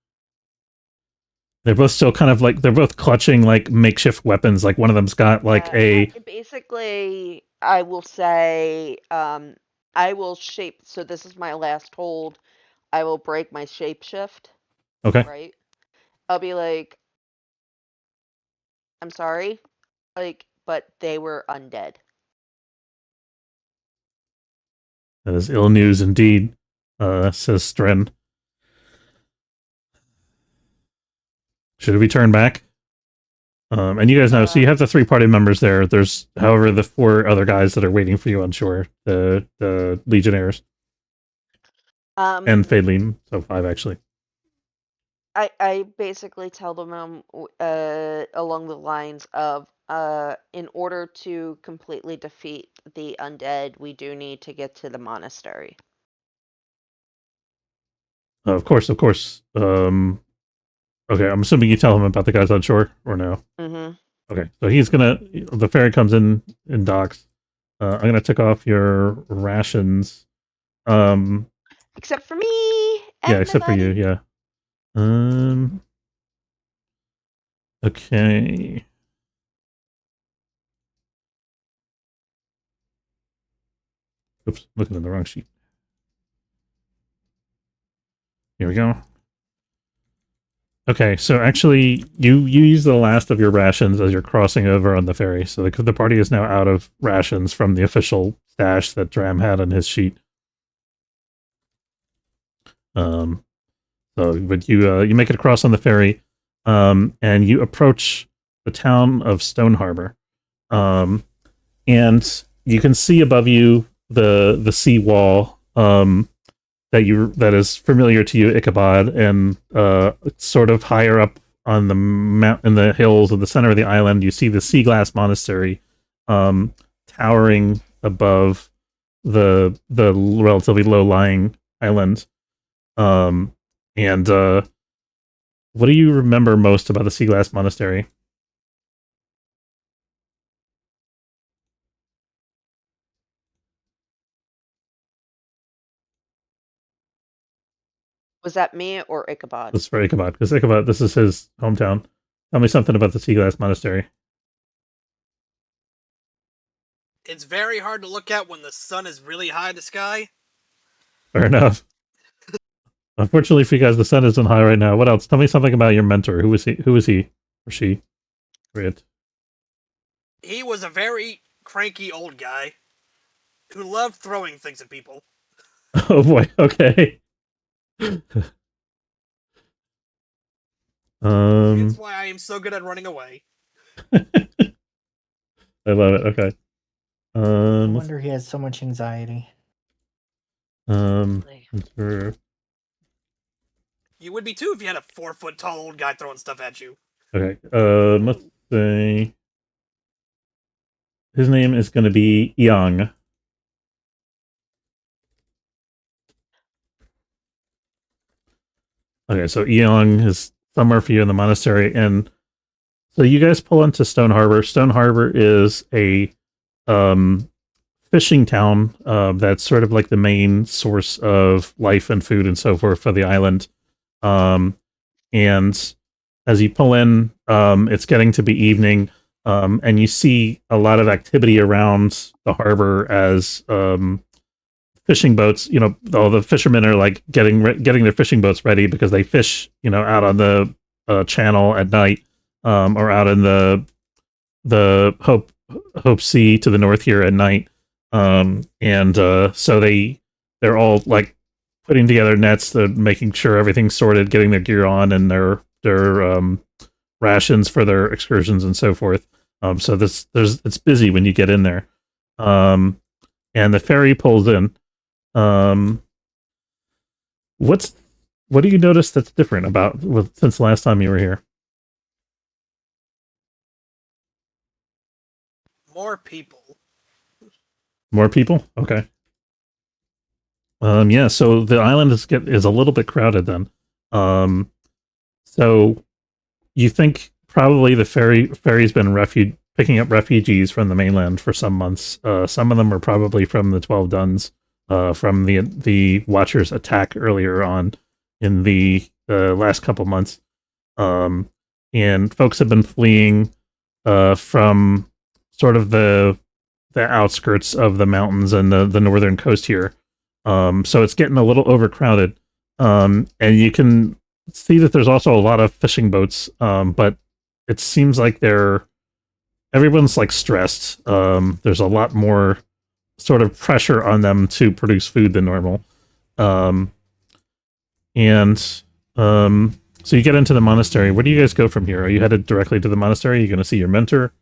They're both still kind of like, they're both clutching like makeshift weapons. Like one of them's got like basically, I will say, I will shape. So this is my last hold. I will break my shapeshift. Okay. Right. I'll be like, I'm sorry. but they were undead. That is ill news indeed, says Stren. Should we turn back? And you guys know, so you have the 3 party members there. There's, however, the 4 other guys that are waiting for you on shore, the Legionnaires and Fadeline, so 5 actually. I basically tell them along the lines of in order to completely defeat the undead, we do need to get to the monastery. Of course. Okay, I'm assuming you tell him about the guys on shore, or no? Mm-hmm. Okay, so the ferry comes in docks. I'm gonna take off your rations. Except for me. And Yeah, except for you, yeah. Okay. Oops, looking at the wrong sheet. Here we go. Okay, so actually, you use the last of your rations as you're crossing over on the ferry. So the party is now out of rations from the official stash that Dram had on his sheet. So, but you make it across on the ferry, and you approach the town of Stone Harbor, and you can see above you the sea wall that is familiar to you, Ichabod, and sort of higher up on the in the hills of the center of the island, you see the Seaglass Monastery towering above the relatively low-lying island. And what do you remember most about the Seaglass Monastery? Was that me or Ichabod? That's for Ichabod, because Ichabod, this is his hometown. Tell me something about the Seaglass Monastery. It's very hard to look at when the sun is really high in the sky. Fair enough. Unfortunately for you guys, the sun isn't high right now. What else? Tell me something about your mentor. Who was he? Who was he or she? Great. He was a very cranky old guy who loved throwing things at people. Oh boy. Okay. That's why I am so good at running away. I love it. Okay. No wonder he has so much anxiety. Mentor. You would be too if you had a 4-foot tall old guy throwing stuff at you. Okay. Let's say his name is going to be Young. Okay, so Young is somewhere for you in the monastery, and so you guys pull into Stone Harbor. Stone Harbor is a fishing town that's sort of like the main source of life and food and so forth for the island. And as you pull in, it's getting to be evening, and you see a lot of activity around the harbor as fishing boats. You know, all the fishermen are like getting their fishing boats ready because they fish, you know, out on the channel at night, or out in the Hope Sea to the north here at night. So they're all like putting together nets, they're making sure everything's sorted, getting their gear on and their rations for their excursions and so forth. So it's busy when you get in there. And the ferry pulls in. What do you notice that's different since the last time you were here? More people. More people? Okay. Yeah, so the island is a little bit crowded then. So you think probably the ferry's been picking up refugees from the mainland for some months. Some of them are probably from the 12 Duns, from the Watchers' attack earlier on in the last couple months. And folks have been fleeing from sort of the outskirts of the mountains and the northern coast here. So it's getting a little overcrowded. And you can see that there's also a lot of fishing boats, but it seems like they're everyone's like stressed. There's a lot more sort of pressure on them to produce food than normal. And so you get into the monastery. Where do you guys go from here? Are you headed directly to the monastery? Are you going to see your mentor?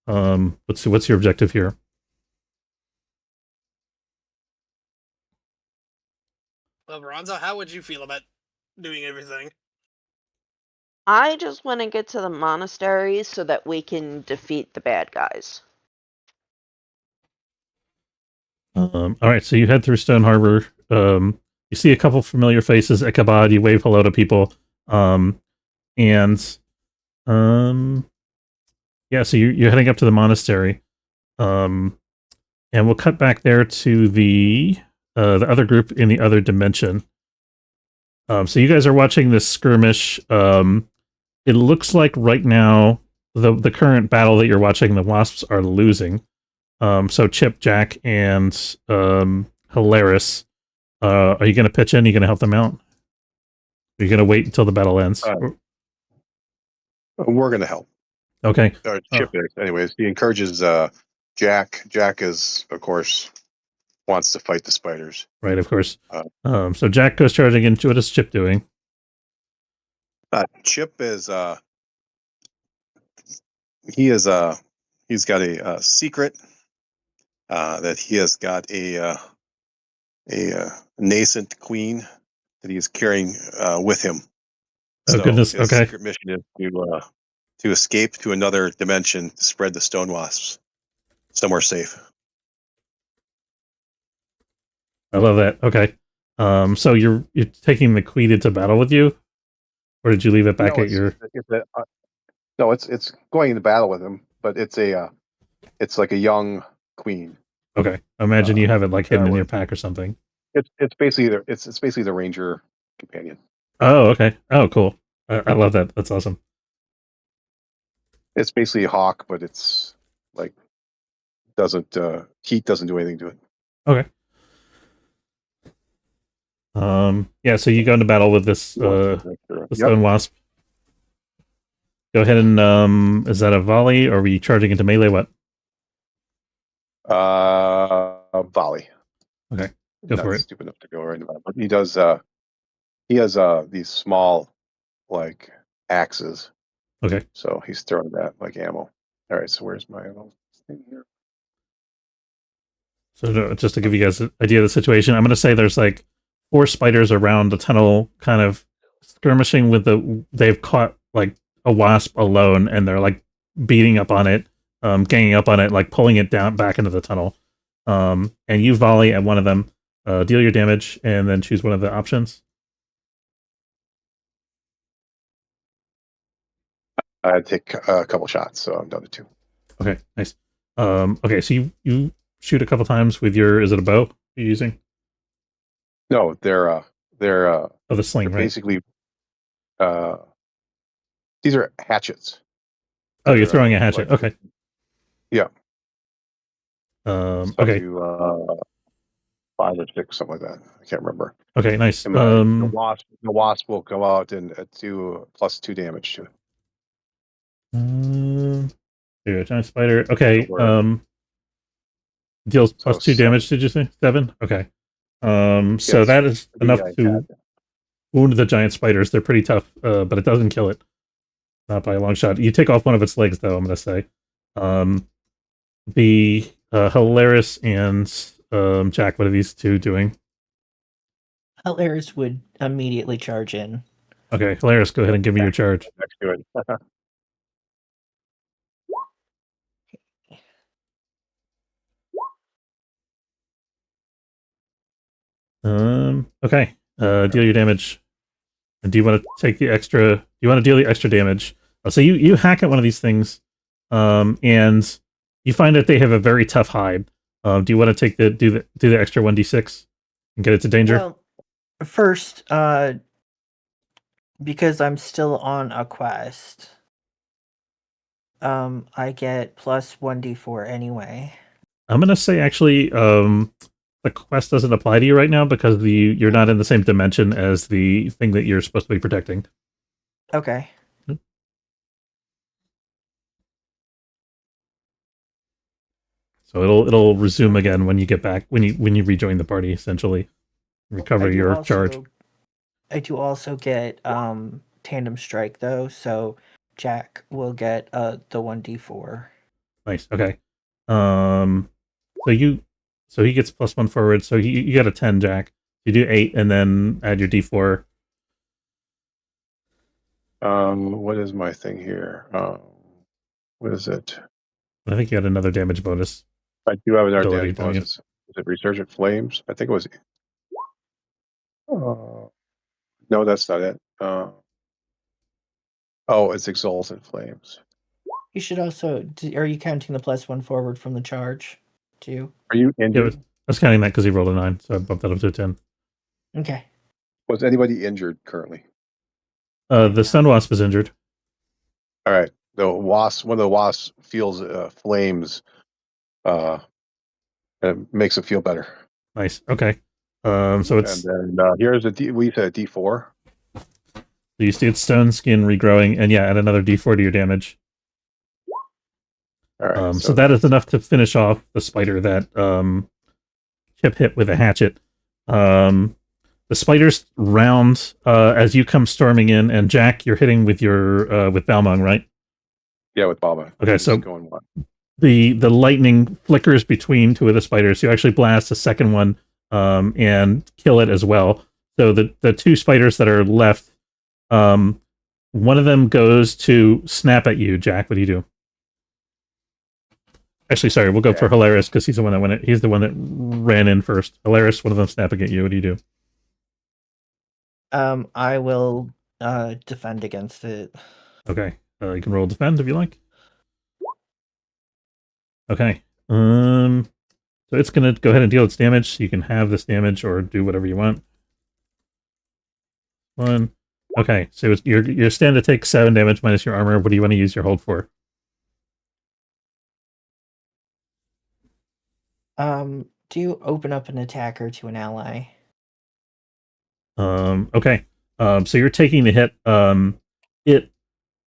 What's your objective here? Well, Bronzo, how would you feel about doing everything? I just want to get to the monastery so that we can defeat the bad guys. All right, so you head through Stone Harbor. You see a couple familiar faces. Ichabod, you wave hello to people. And yeah, so you're heading up to the monastery. And we'll cut back there to the other group in the other dimension. So you guys are watching this skirmish. It looks like right now the current battle that you're watching, the Wasps are losing. So Chip, Jack, and Hilaris, are you going to pitch in? Are you going to help them out? Are you going to wait until the battle ends? We're going to help. Okay. Chip is, anyways. He encourages Jack. Jack is, of course, wants to fight the spiders. Right, of course. So Jack goes charging in. What is Chip doing? Chip is he's got a secret that he has got a nascent queen that he's carrying with him. Oh, goodness. His Okay. secret mission is to escape to another dimension to spread the stone wasps somewhere safe. I love that. Okay. So you're taking the queen into battle with you, or did you leave it back at your? No, it's going into battle with him, but it's like a young queen. Okay. Imagine you have it like hidden in your pack or something. It's basically the ranger companion. Oh, okay. Oh, cool. I love that. That's awesome. It's basically a hawk, but it's like heat doesn't do anything to it. Okay. Yeah, so you go into battle with this the stone wasp. Go ahead and is that a volley or are we charging into melee? What? Volley. Okay. Go for it. Stupid enough to go right about, but he does he has these small like axes. Okay. So he's throwing that like ammo. All right, so where's my little thing here? So just to give you guys an idea of the situation, I'm going to say there's like 4 spiders around the tunnel kind of skirmishing with they've caught like a wasp alone and they're like beating up on it, ganging up on it, like pulling it down back into the tunnel. And you volley at one of them, deal your damage, and then choose one of the options. I take a couple shots, so I'm down to 2. Okay, nice. Okay, so you shoot a couple times with your, is it a bow you're using? No, they're the sling, right? Basically, these are hatchets. Oh, you're throwing a hatchet. Okay. Yeah. Okay. 5 or 6, something like that. I can't remember. Okay, nice. The wasp will go out and do +2 damage to it. Here, a giant spider. Okay. Deals +2 damage. Did you say 7? Okay. So yes, that is enough to wound the giant spiders. They're pretty tough, but it doesn't kill it. Not by a long shot. You take off one of its legs, though. I'm going to say. The Hilaris and Jack. What are these two doing? Hilaris would immediately charge in. Okay, Hilaris, go ahead and give me your charge. Next to it. Okay. Deal your damage. And do you want to take the extra? Do you want to deal the extra damage? So you hack at one of these things, and you find that they have a very tough hide. Do you want to take do the extra 1d6 and get it to danger? Well, first, because I'm still on a quest, I get plus 1d4 anyway. I'm gonna say actually, the quest doesn't apply to you right now because you're not in the same dimension as the thing that you're supposed to be protecting. Okay. So it'll resume again when you get back when you rejoin the party. Essentially, recover your charge. I do also get tandem strike though, so Jack will get the 1d4. Nice. Okay. So he gets +1 forward. So you got a 10, Jack. You do 8, and then add your d4. What is my thing here? What is it? I think you had another damage bonus. I do have another Ability, damage don't you? bonus. Is it Resurgent Flames? I think it was. No, that's not it. It's Exalted Flames. You should also. Are you counting the +1 forward from the charge too? Are you Yeah, injured? I was counting that because he rolled a 9, so I bumped that up to a 10. Okay. Was anybody injured currently? The Stun Wasp is injured. All right. The wasp, one of the wasps feels flames. And it makes it feel better. Nice. Okay. So it's And then here's we said a D4. you see its stone skin regrowing, and yeah, add another d4 to your damage. All right. So that is enough to finish off the spider that Chip hit with a hatchet. The spider's round as you come storming in, and Jack, you're hitting with your with Balmung, right? Yeah, with Baba. Okay, so going one. The lightning flickers between two of the spiders. You actually blast a second one and kill it as well. So the two spiders that are left, one of them goes to snap at you. Jack, what do you do? Actually, sorry, we'll go for Hilarious because he's the one that went. He's the one that ran in first. Hilarious, one of them snapping at you. What do you do? I will defend against it. Okay, you can roll defend if you like. Okay. So it's gonna go ahead and deal its damage. So you can have this damage or do whatever you want. 1. Okay, so it's, your stand to take 7 damage minus your armor. What do you want to use your hold for? Do you open up an attacker to an ally? Okay. So you're taking the hit. I'm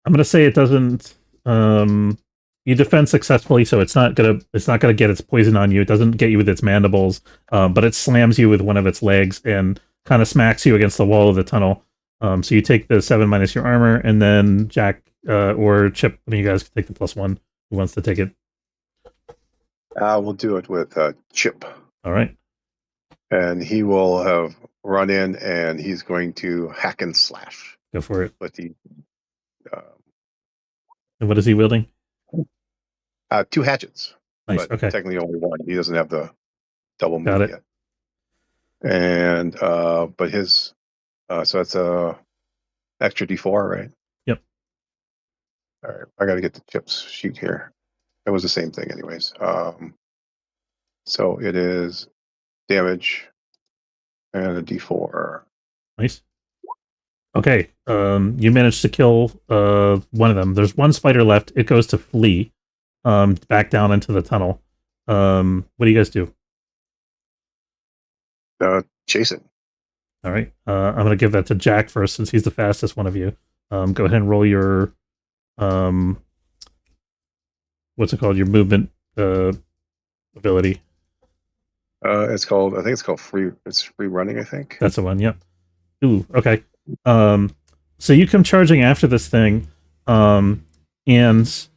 gonna say it doesn't. You defend successfully, so it's not gonna get its poison on you. It doesn't get you with its mandibles, but it slams you with one of its legs and kind of smacks you against the wall of the tunnel. So you take the 7 minus your armor, and then Jack or Chip, one of you guys can take the +1. Who wants to take it? We'll do it with Chip. All right. And he will have run in, and he's going to hack and slash. Go for it. With the. And what is he wielding? 2 hatchets. Nice. But Okay. technically only one. He doesn't have the double move Got it. yet. And but his so that's a extra D4, right? Yep. All right. I got to get the Chip's sheet here. It was the same thing, anyways. So it is damage and a D4. Nice. Okay. You managed to kill one of them. There's one spider left. It goes to flee back down into the tunnel. What do you guys do? Chase it. All right. I'm going to give that to Jack first since he's the fastest one of you. Go ahead and roll your what's it called? Your movement ability. I think it's called free. It's free running, I think. That's the one. Yep. Ooh. Okay. So you come charging after this thing, and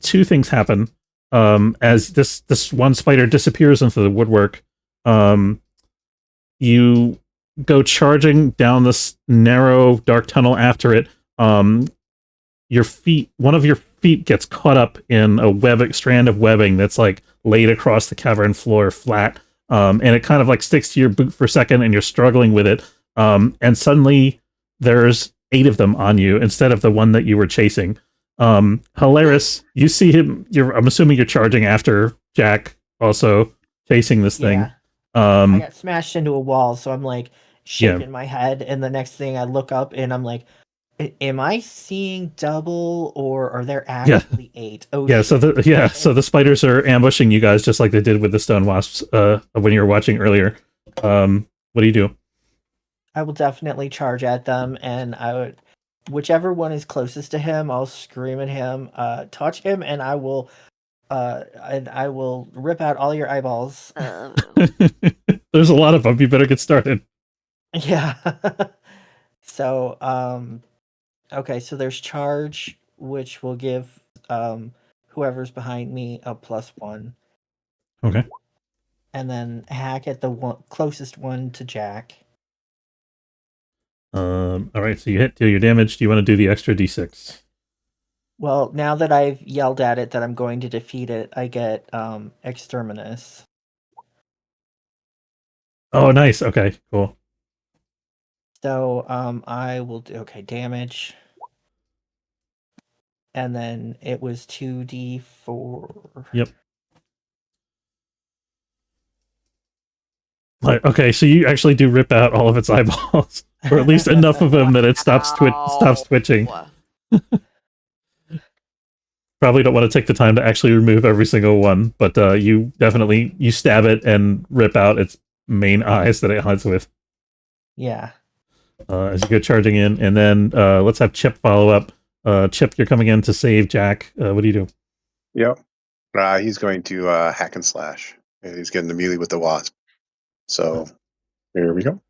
2 things happen. As this one spider disappears into the woodwork, you go charging down this narrow, dark tunnel after it. One of your feet gets caught up in a strand of webbing that's like laid across the cavern floor flat, and it kind of like sticks to your boot for a second, and you're struggling with it. And suddenly there's 8 of them on you instead of the one that you were chasing. Hilarious, you see him. I'm assuming you're charging after Jack, also chasing this thing. Yeah. I got smashed into a wall, so I'm like shaking my head, and the next thing I look up and I'm like, am I seeing double, or are there actually 8? Oh yeah. shit. So the spiders are ambushing you guys just like they did with the stone wasps when you were watching earlier. What do you do? I will definitely charge at them, and I would, whichever one is closest to him, I'll scream at him, touch him, and I will and I will rip out all your eyeballs. There's a lot of them. You better get started. Yeah. So, okay, so there's charge, which will give whoever's behind me a +1. Okay. And then hack at the closest one to Jack. All right, so you hit, deal your damage. Do you want to do the extra d6? Well, now that I've yelled at it that I'm going to defeat it, I get Exterminus. Oh, nice. Okay, cool. So I will do damage. And then it was 2d4. Yep. Okay, so you actually do rip out all of its eyeballs, or at least enough of them that it stops twitching. Probably don't want to take the time to actually remove every single one, but you stab it and rip out its main eyes that it hides with. Yeah. As you go charging in, and then let's have Chip follow up. Chip, you're coming in to save Jack. What do you do? Yep. He's going to hack and slash. And he's getting the melee with the wasp. So here we go.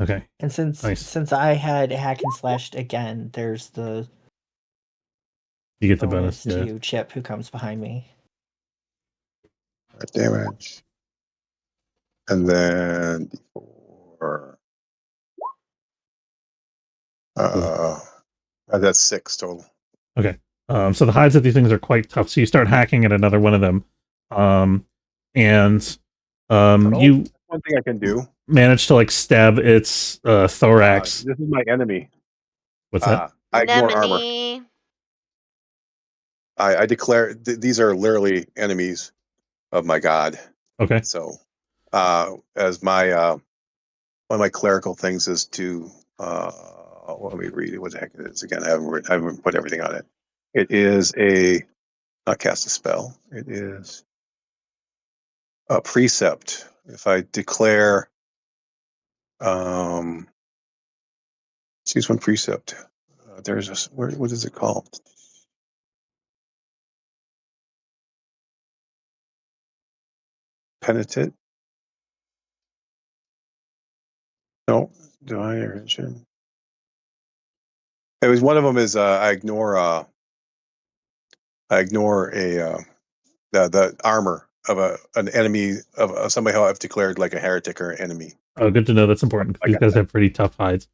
Okay. And Nice. since I had hack and slashed again, there's the You get the bonus to Chip, who comes behind me. Damage. And then d4. That's 6 total. Okay. So the hides of these things are quite tough. So you start hacking at another one of them. You one thing I can do. Manage to stab its thorax. This is my enemy. What's that? I ignore armor. I declare these are literally enemies of my god. Okay. So, as my one of my clerical things is to let me read it. What the heck it is again? I haven't put everything on it. It is not cast a spell. It is a precept. If I declare, choose one precept. There's a what is it called? Penitent? No, divine origin. It was one of them is I ignore the armor of an enemy of somebody who I've declared like a heretic or an enemy. Oh, good to know. That's important. These guys have pretty tough hides.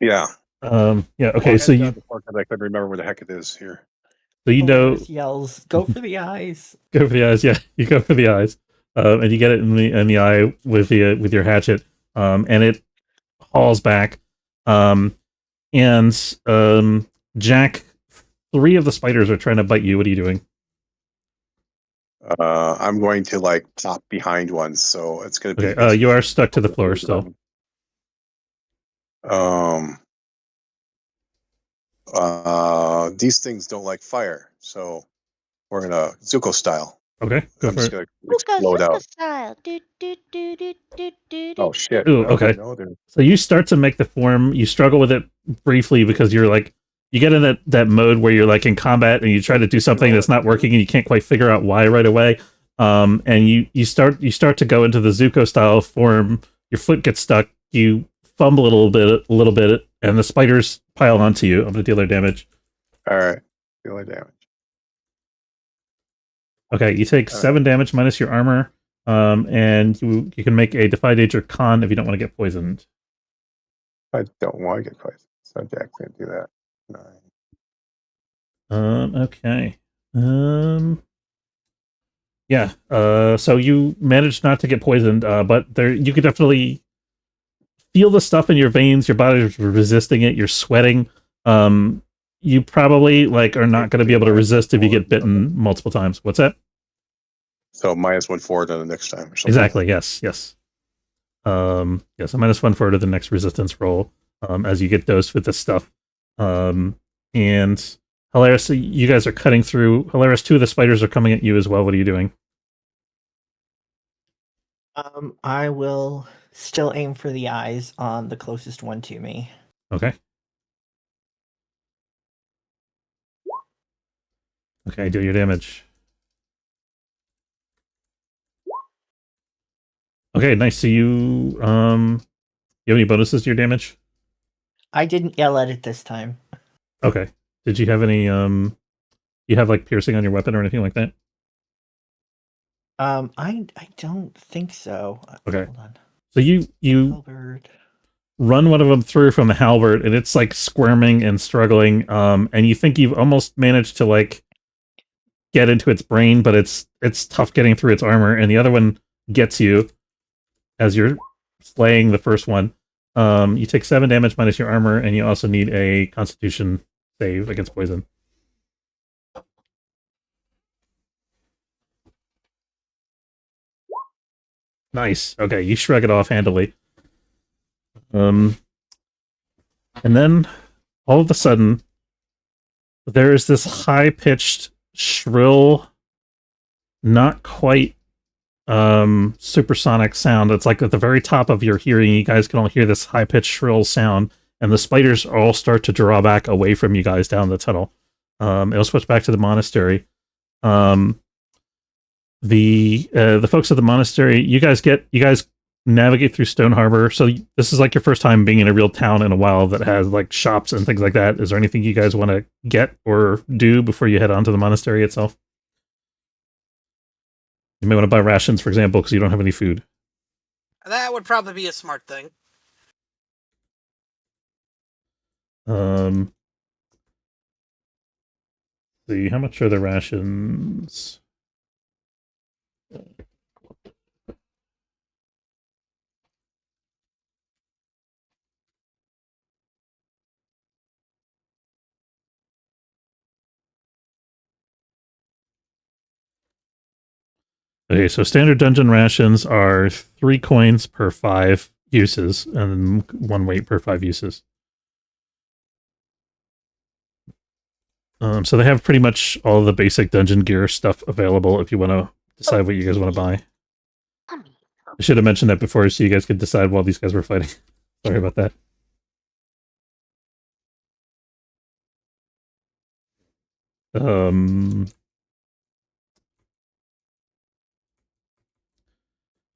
Yeah. Yeah. Okay. So you. I couldn't remember where the heck it is here. So you know. Yells, "Go for the eyes!" Go for the eyes. Yeah, you go for the eyes, and you get it in the eye with your hatchet, and it hauls back. Jack, 3 of the spiders are trying to bite you. What are you doing? I'm going to pop behind one, so it's going to be. Okay. You are stuck to the floor still. These things don't like fire, so we're in a Zuko style. Okay, go I'm for just it. going to explode out. Style. Oh shit! Ooh, okay. So you start to make the form. You struggle with it briefly because you're you get in that mode where you're in combat and you try to do something that's not working and you can't quite figure out why right away. And you start to go into the Zuko style form. Your foot gets stuck. You fumble a little bit, and the spiders pile onto you. I'm going to deal their damage. All right, deal their damage. Okay, you take 7 damage minus your armor, and you can make a Defy Danger Con if you don't want to get poisoned. I don't want to get poisoned, so Jack can't do that. 9. Okay. Yeah. So you managed not to get poisoned, but you could definitely feel the stuff in your veins. Your body's resisting it. You're sweating. You probably are not going to be able to resist if you get bitten multiple times. What's that? So -1 forward on the next time. Or something. Exactly. Yes. Yes. So -1 forward to the next resistance roll as you get dosed with this stuff. And Hilarious, you guys are cutting through. Hilarious, 2 of the spiders are coming at you as well. What are you doing? I will still aim for the eyes on the closest one to me. Okay. Okay, deal your damage. Okay, nice. So you have any bonuses to your damage? I didn't yell at it this time. Okay. Did you have any you have like piercing on your weapon or anything like that? I don't think so. Okay. Hold on. So you Halberd. run one of them through from the halberd, and it's like squirming and struggling. And you think you've almost managed to like get into its brain, but it's tough getting through its armor. And the other one gets you as you're slaying the first one. You take 7 damage minus your armor, and you also need a Constitution save against poison. Nice. Okay, you shrug it off handily. And then all of a sudden, there is this high-pitched, shrill, not quite supersonic sound. It's like at the very top of your hearing, you guys can all hear this high-pitched, shrill sound, and the spiders all start to draw back away from you guys down the tunnel. It'll switch back to the monastery. The folks at the monastery, you guys navigate through Stone Harbor. So this is like your first time being in a real town in a while that has like shops and things like that. Is there anything you guys want to get or do before you head on to the monastery itself? You may want to buy rations, for example, because you don't have any food. That would probably be a smart thing. See, how much are the rations? Okay, so standard dungeon rations are 3 coins per 5 uses, and 1 weight per 5 uses. So they have pretty much all the basic dungeon gear stuff available if you want to decide what you guys want to buy. I should have mentioned that before so you guys could decide while these guys were fighting. Sorry about that.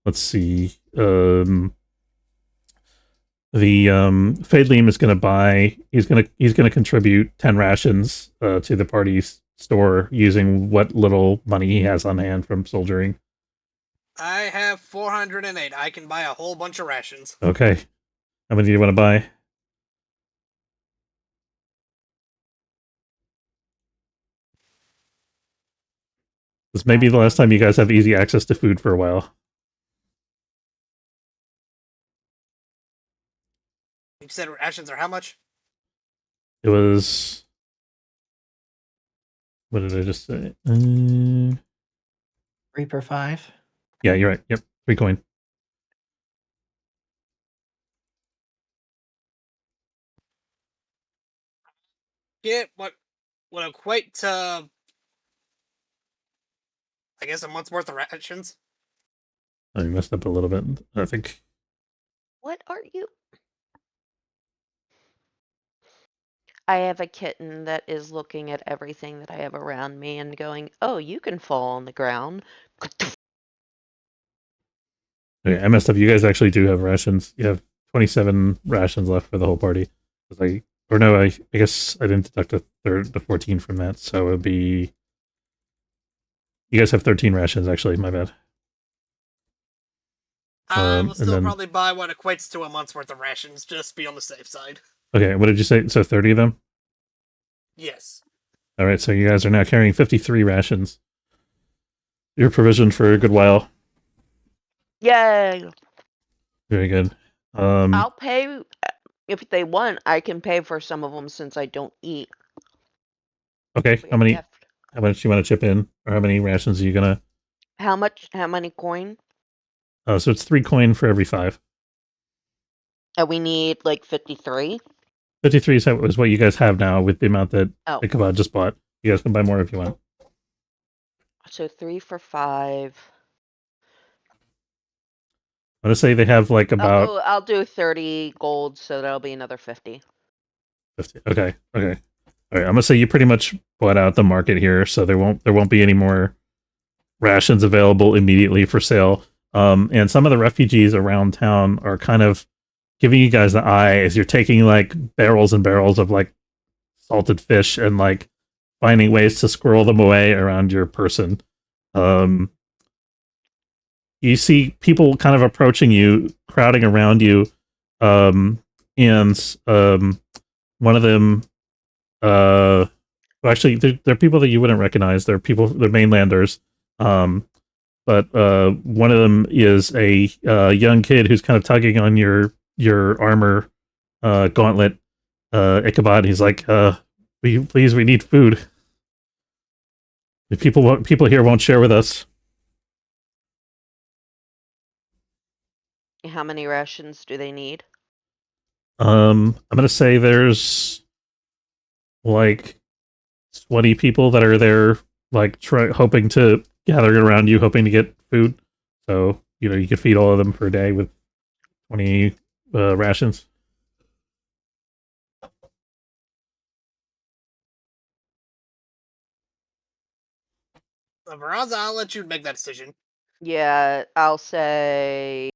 Let's see. The Fadelium is going to buy. He's going to contribute 10 rations to the party's store using what little money he has on hand from soldiering. I have 408. I can buy a whole bunch of rations. Okay. How many do you want to buy? This may be the last time you guys have easy access to food for a while. You said rations are how much? It was... What did I just say? 3 per 5. Yeah, you're right. Yep, 3 coin. Get what would equate to, I guess, a month's worth of rations. I messed up a little bit, I think. What are you? I have a kitten that is looking at everything that I have around me and going, "Oh, you can fall on the ground." Okay, I messed up. You guys actually do have rations. You have 27 rations left for the whole party. I guess I didn't deduct the 14 from that, so it would be... You guys have 13 rations, actually. My bad. I will still probably buy what equates to a month's worth of rations, just be on the safe side. Okay, what did you say? So 30 of them? Yes. All right, so you guys are now carrying 53 rations. You're provisioned for a good while. Yay! Very good. I'll pay if they want. I can pay for some of them since I don't eat. Okay, how much do you want to chip in? Or how many rations are you gonna... How much? How many coin? So it's 3 coin for every 5. We need like 53. 53 is what you guys have now with the amount that Ichabod just bought. You guys can buy more if you want. So 3 for 5. I'm gonna say they have like about... I'll do 30 gold, so that'll be another 50. 50. Okay. All right, I'm gonna say you pretty much bought out the market here, so there won't be any more rations available immediately for sale. And some of the refugees around town are kind of giving you guys the eye as you're taking like barrels and barrels of like salted fish and like finding ways to squirrel them away around your person. Um, you see people kind of approaching you, crowding around you, and one of them, well, actually, they're people that you wouldn't recognize. They're mainlanders. But one of them is a young kid who's kind of tugging on your armor gauntlet, Ichabod. He's like, please, we need food. The people here won't share with us. How many rations do they need? I'm gonna say there's like 20 people that are there, like hoping to gather around you, hoping to get food. So you could feed all of them for a day with 20 rations. Veranza, I'll let you make that decision. Yeah, I'll say.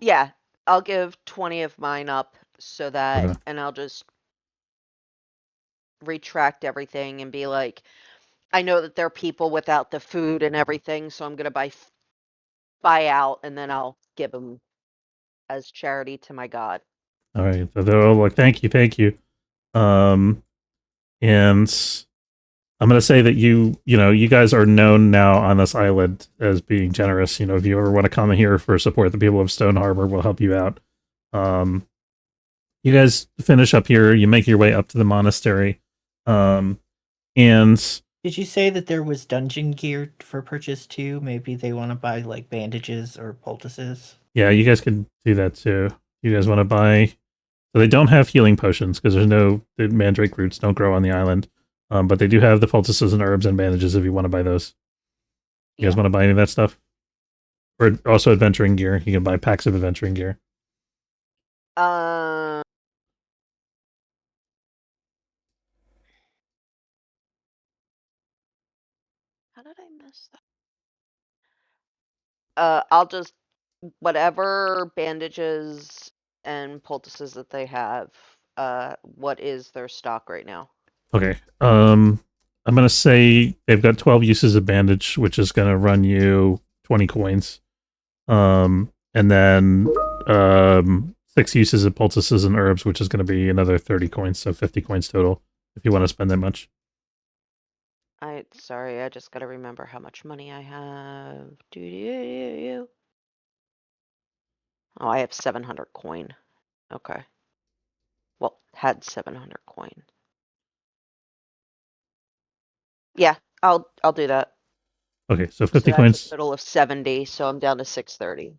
Yeah, I'll give 20 of mine up so that, Okay. and I'll just retract everything and be like, I know that there are people without the food and everything, so I'm gonna buy out, and then I'll give them as charity to my god. All right. So they're all like, thank you. Um, and I'm gonna say that you guys are known now on this island as being generous. If you ever want to come here for support, the people of Stone Harbor will help you out. You guys finish up here. You make your way up to the monastery, and Did you say that there was dungeon gear for purchase too? Maybe they want to buy like bandages or poultices. yeah, you guys can do that too. You guys want to buy? So they don't have healing potions because the mandrake roots don't grow on the island. But they do have the poultices and herbs and bandages if you want to buy those. You guys want to buy any of that stuff? Or also adventuring gear. You can buy packs of adventuring gear. How did I miss that? I'll just whatever bandages and poultices that they have. What is their stock right now? Okay. I'm gonna say they've got 12 uses of bandage, which is gonna run you 20 coins. And then 6 uses of poultices and herbs, which is gonna be another 30 coins, so 50 coins total. If you want to spend that much. Sorry, I just gotta remember how much money I have. Oh, I have 700 coin. Okay. Well, had 700 coin. Yeah, I'll do that. Okay, so So 50 that's coins. a total of 70, so I'm down to 630.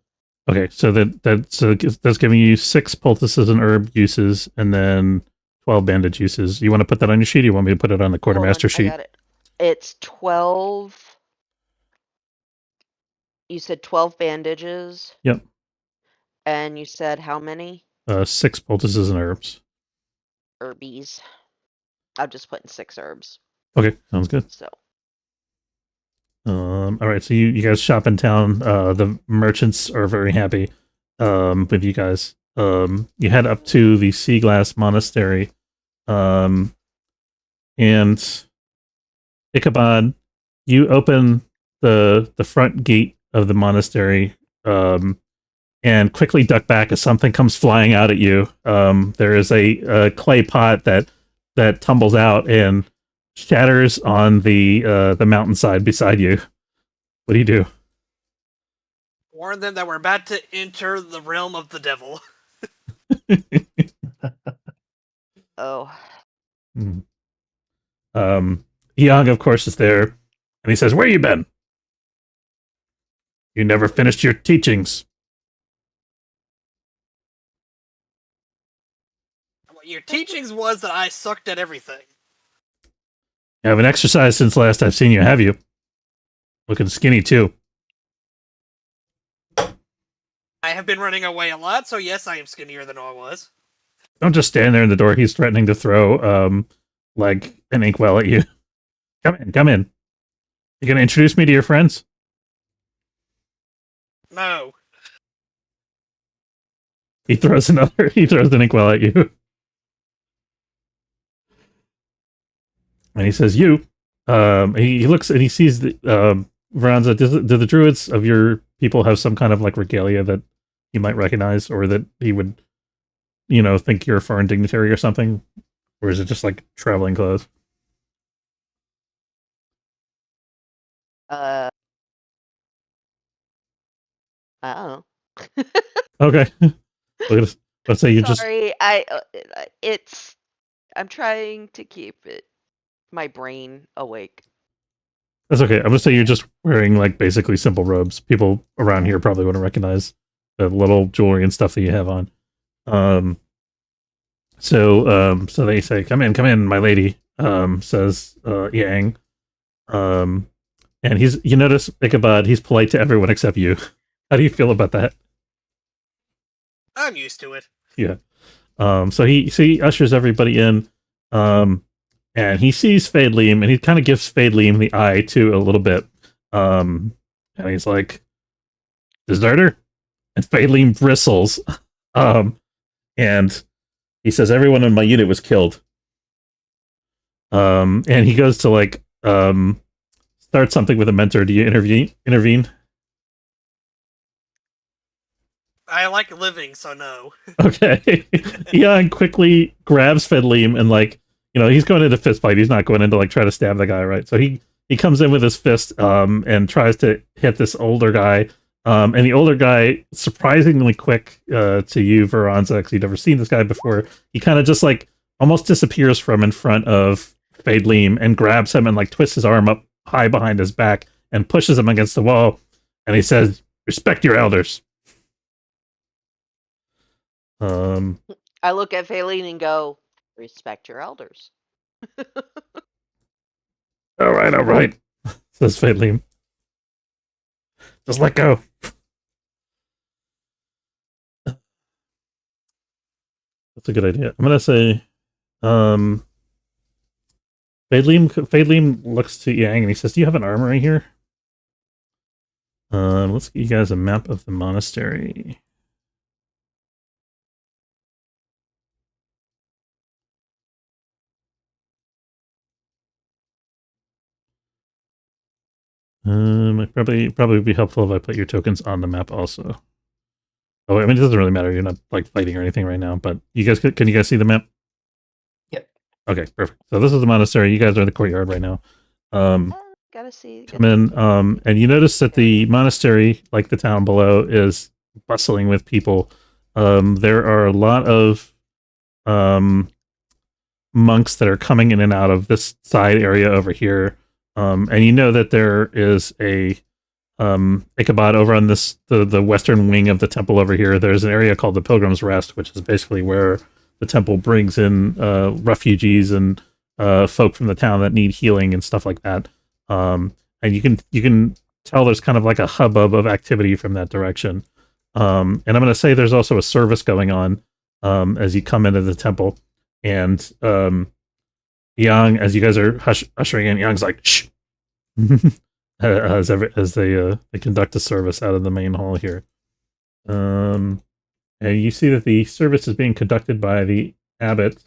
Okay, so that's giving you 6 poultices and herb uses, and then 12 bandage uses. You want to put that on your sheet? Or you want me to put it on the Hold on, quartermaster I sheet? got it. It's 12. You said 12 bandages. Yep. And you said how many? 6 poultices and herbs. Herbies. I'll just put in 6 herbs. Okay, sounds good. So. All right, so you guys shop in town. The merchants are very happy with you guys. You head up to the Seaglass Monastery, and Ichabod, you open the front gate of the monastery, and quickly duck back as something comes flying out at you. There is a clay pot that tumbles out and shatters on the mountainside beside you. What do you do? Warn them that we're about to enter the realm of the devil. Oh. Young, of course, is there, and he says, "Where you been? You never finished your teachings." Your teachings was that I sucked at everything. You haven't exercised since last I've seen you, have you? Looking skinny, too. I have been running away a lot, so yes, I am skinnier than I was. Don't just stand there in the door. He's threatening to throw like an inkwell at you. Come in. You gonna introduce me to your friends? No. He throws an inkwell at you. And he says, "You." He looks and he sees the Veranza. Do the druids of your people have some kind of like regalia that you might recognize, or that he would, think you're a foreign dignitary or something, or is it just like traveling clothes? I don't know. Okay. Let's say you just. Sorry, I'm trying to keep my brain awake. That's okay. I'm gonna say you're just wearing like basically simple robes. People around here probably wouldn't recognize the little jewelry and stuff that you have on. So they say, come in, my lady, says Yang. And you notice Ichabod, he's polite to everyone except you. How do you feel about that? I'm used to it. Yeah. So he ushers everybody in, and he sees Fadeleem, and he kind of gives Fadeleem the eye too a little bit. And he's like, deserter? And Fadeleem bristles. And he says, everyone in my unit was killed. And he goes to like start something with a mentor. Do you intervene? I like living, so no. Okay. Ian quickly grabs Fadeleem and he's going into fist fight. He's not going into like try to stab the guy, right? So he comes in with his fist and tries to hit this older guy. And the older guy, surprisingly quick to you, Veranza, because you'd never seen this guy before. He kind of just like almost disappears from in front of Fadeleem and grabs him and like twists his arm up high behind his back and pushes him against the wall. And he says, "Respect your elders." I look at Faylene and go, respect your elders. All right, says Fadeleem. Just let go. That's a good idea. I'm gonna say, Fadeleem looks to Yang and he says, "Do you have an armory here?" Let's get you guys a map of the monastery. It probably be helpful if I put your tokens on the map also. Oh, I mean, it doesn't really matter. You're not like fighting or anything right now, but can you guys see the map? Yep. Okay, perfect. So this is the monastery. You guys are in the courtyard right now. Gotta see. Come in, and you notice that the monastery, like the town below, is bustling with people. There are a lot of monks that are coming in and out of this side area over here. And you know that there is a Ichabod over on the western wing of the temple over here. There's an area called the Pilgrim's Rest, which is basically where the temple brings in refugees and folk from the town that need healing and stuff like that. And you can tell there's kind of like a hubbub of activity from that direction. And I'm going to say there's also a service going on as you come into the temple. And Yang, as you guys are ushering in, Yang's like, shh. as they conduct a service out of the main hall here. And you see that the service is being conducted by the abbot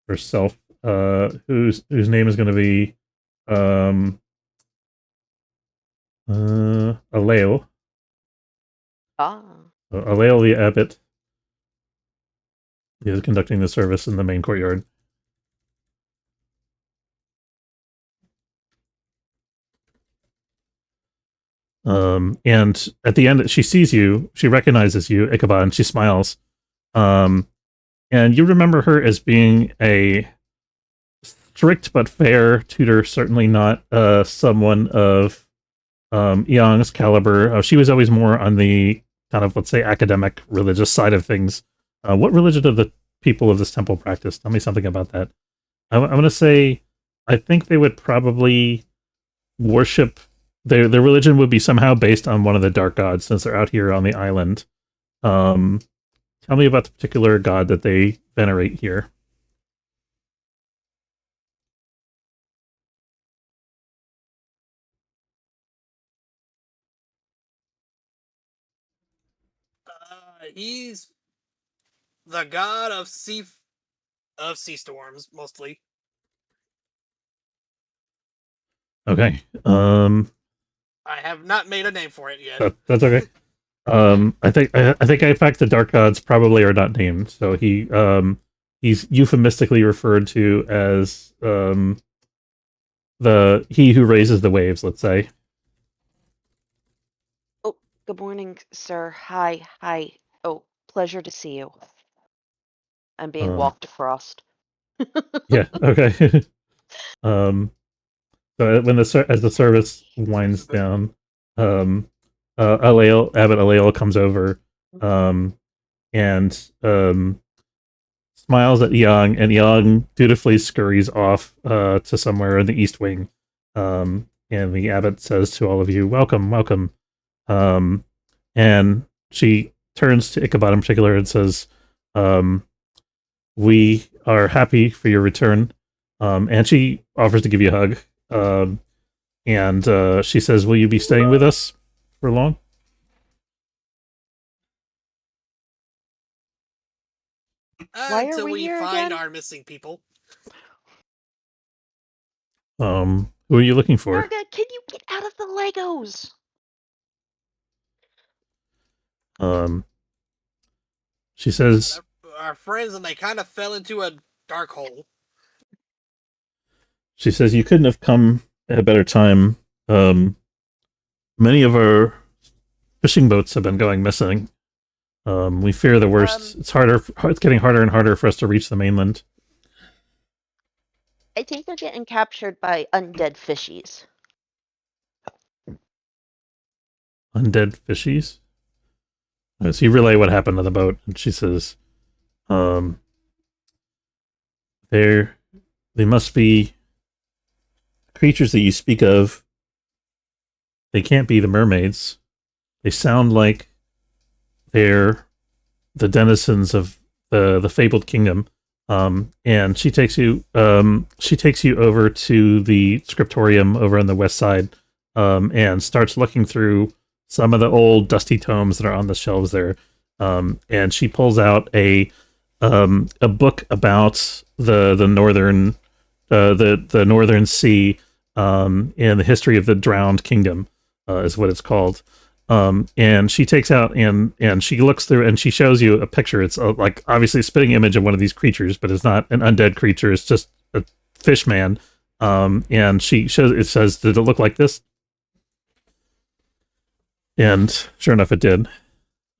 herself, whose name is going to be Aleo. Aleo the abbot is conducting the service in the main courtyard. And at the end, she sees you, she recognizes you, Ichabod, and she smiles. And you remember her as being a strict but fair tutor, certainly not someone of Yang's caliber. She was always more on the kind of, let's say, academic, religious side of things. What religion do the people of this temple practice? Tell me something about that. I'm going to say, I think they would probably worship... Their religion would be somehow based on one of the dark gods, since they're out here on the island. Tell me about the particular god that they venerate here. He's the god of sea storms, mostly. Okay. I have not made a name for it yet. That's okay. I think in fact the dark gods probably are not named. So he's euphemistically referred to as the he who raises the waves. Let's say. Oh, good morning, sir. Hi. Oh, pleasure to see you. I'm being walked across. Yeah. Okay. So when as the service winds down, Abbot Alael comes over, and smiles at Young, and Young dutifully scurries off to somewhere in the East Wing. And the abbot says to all of you, "Welcome, welcome." And she turns to Ichabod in particular and says, "We are happy for your return." And she offers to give you a hug. And she says, "Will you be staying with us for long?" Why are Until we we here find again? our missing people. Who are you looking for? Marga, can you get out of the Legos? She says, Our friends, and they kind of fell into a dark hole. "She says you couldn't have come at a better time. Many of our fishing boats have been going missing. We fear the worst. It's getting harder and harder for us to reach the mainland." I think they're getting captured by undead fishies. Undead fishies? So you relay what happened to the boat, and she says, they must be creatures that you speak of. They can't be the mermaids. They sound like they're the denizens of the fabled kingdom." And she takes you over to the scriptorium over on the west side, and starts looking through some of the old dusty tomes that are on the shelves there. And she pulls out a book about the northern the northern sea, and the history of the drowned kingdom, is what it's called. And she takes out and she looks through and she shows you a picture. It's like obviously a spitting image of one of these creatures, but it's not an undead creature. It's just a fish man. And she shows, it says, "Did it look like this?" And sure enough, it did.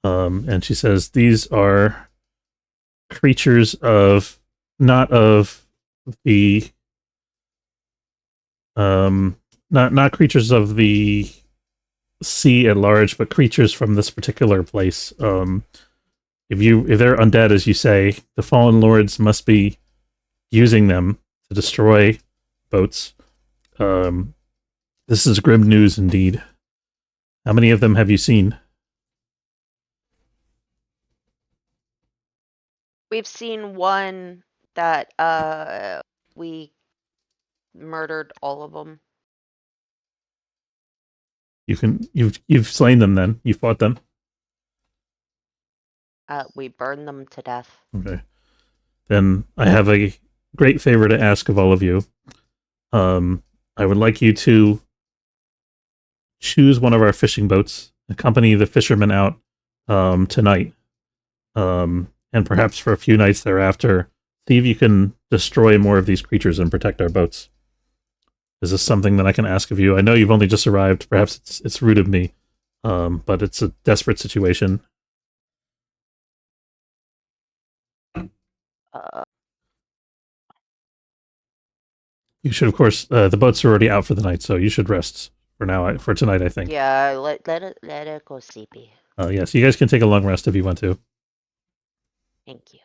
And she says, "These are creatures of not the not creatures of the sea at large, but creatures from this particular place. If they're undead, as you say, the fallen lords must be using them to destroy boats. This is grim news indeed. How many of them have you seen?" We've seen one that we murdered all of them. You've slain them then. You fought them. We burned them to death. Okay. Then I have a great favor to ask of all of you. I would like you to choose one of our fishing boats, accompany the fishermen out tonight, and perhaps for a few nights thereafter, see if you can destroy more of these creatures and protect our boats. Is this something that I can ask of you? I know you've only just arrived. Perhaps it's rude of me, but it's a desperate situation. You should, of course. The boats are already out for the night, so you should rest for now. For tonight, I think. Yeah, let it go sleepy. Yeah, so you guys can take a long rest if you want to. Thank you.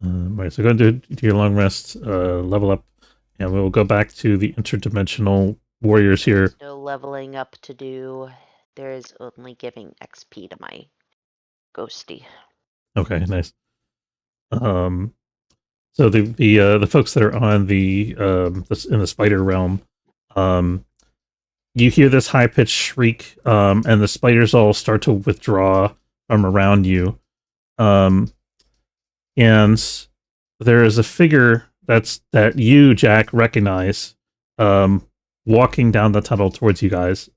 Right, so go and do your long rest, level up, and we'll go back to the interdimensional warriors here. There's no leveling up to do. There is only giving XP to my ghosty. Okay, nice. So the folks that are on the in the spider realm, you hear this high pitched shriek, and the spiders all start to withdraw from around you. And there is a figure that you, Jack, recognize walking down the tunnel towards you guys.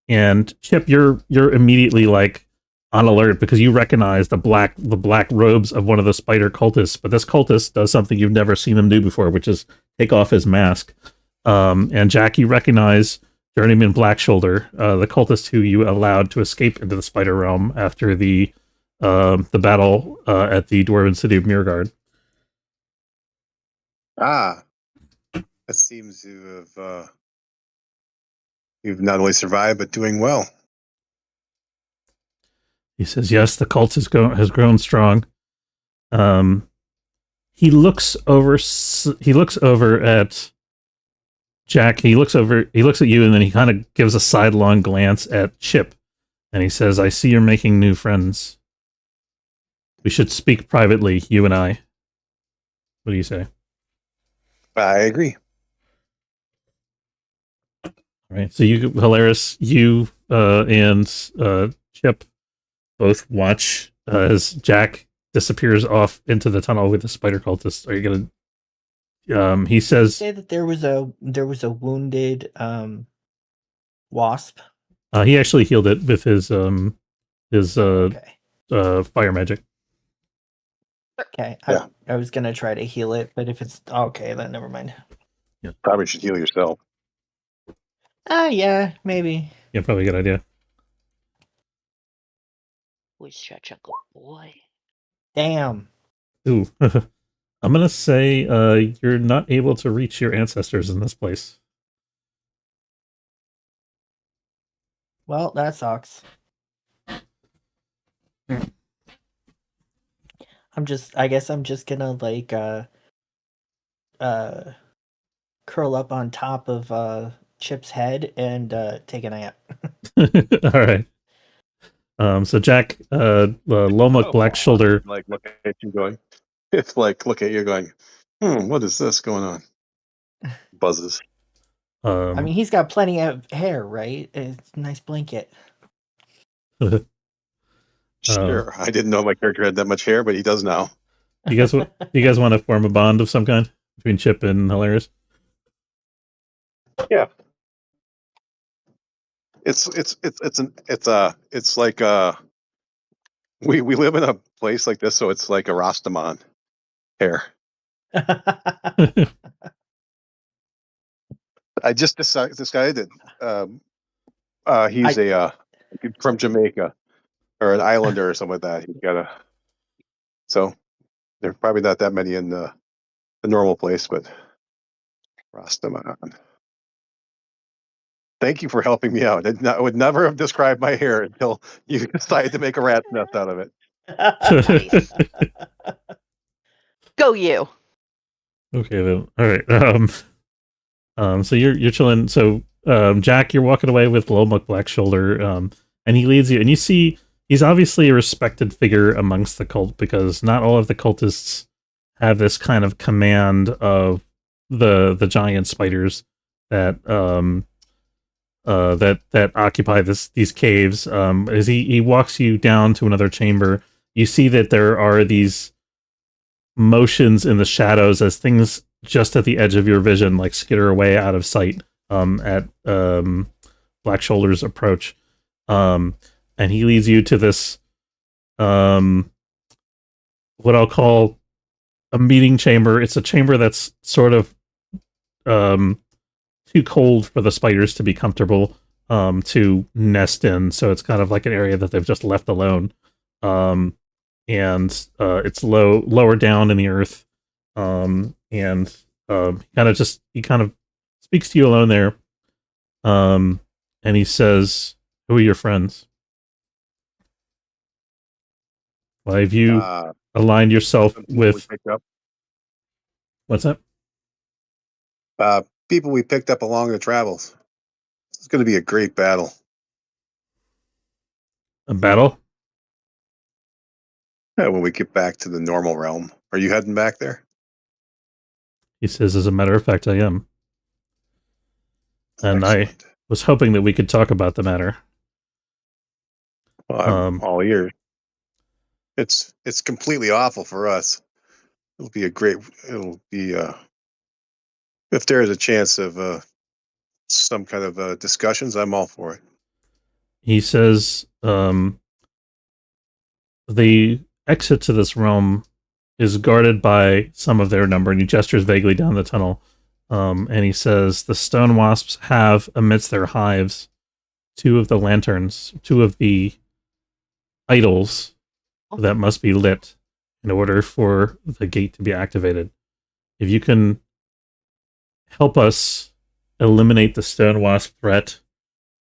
And Chip, you're immediately like on alert because you recognize the black robes of one of the spider cultists. But this cultist does something you've never seen him do before, which is take off his mask. And Jack, you recognize Journeyman Blackshoulder, the cultist who you allowed to escape into the spider realm after the battle at the dwarven city of Myrgard. Ah, it seems you have you've not only survived but doing well. He says, "Yes, the cult has grown strong." He looks over. He looks over at Jack. He looks at you, and then he kind of gives a sidelong glance at Chip, and he says, "I see you're making new friends. We should speak privately, you and I. What do you say?" I agree. All right. So you, Hilarious, you and Chip both watch as Jack disappears off into the tunnel with the spider cultist. Are you gonna? He says, Say that there was a wounded wasp. he actually healed it with his Okay. fire magic. Okay. Yeah. I was gonna try to heal it, but if it's okay, then never mind. Probably should heal yourself. Yeah, maybe. Yeah, probably a good idea. Who's such a good boy? Damn. Ooh, I'm gonna say you're not able to reach your ancestors in this place. Well, that sucks. I guess I'm just gonna like curl up on top of Chip's head and take a nap. All right. So Jack, Lomuk Blackshoulder. Like look at you going. It's like look at you going. What is this going on? Buzzes. I mean, he's got plenty of hair, right? It's a nice blanket. Sure, I didn't know my character had that much hair, but he does now. You guys want to form a bond of some kind between Chip and Hilarious? Yeah. It's like we live in a place like this, so it's like a Rastaman hair. I just decided that he's from Jamaica or an islander or something like that. He's got a so there's probably not that many in the normal place, but Rastaman. Thank you for helping me out. I would never have described my hair until you decided to make a rat's nest out of it. Nice. Go you. Okay then. All right. So you're chilling. So Jack, you're walking away with Lomuk Blackshoulder, and he leads you, and you see he's obviously a respected figure amongst the cult because not all of the cultists have this kind of command of the giant spiders that that occupy these caves. As he walks you down to another chamber, you see that there are these motions in the shadows as things just at the edge of your vision like skitter away out of sight at Blackshoulder's approach. And he leads you to this what I'll call a meeting chamber. It's a chamber that's sort of too cold for the spiders to be comfortable to nest in, so it's kind of like an area that they've just left alone. And it's lower down in the earth. And he kind of speaks to you alone there. And he says, "Who are your friends? Why have you aligned yourself with..." What's that? People we picked up along the travels. It's going to be a great battle. A battle? Yeah, when we get back to the normal realm. Are you heading back there? He says, "As a matter of fact, I am. And Excellent. I was hoping that we could talk about the matter." Well, I'm all ears. It's completely awful for us. It'll be if there is a chance of some kind of discussions, I'm all for it. He says, the exit to this realm is guarded by some of their number, and he gestures vaguely down the tunnel. And he says, the stone wasps have amidst their hives 2 of the lanterns, 2 of the idols that must be lit in order for the gate to be activated. If you can help us eliminate the stone wasp threat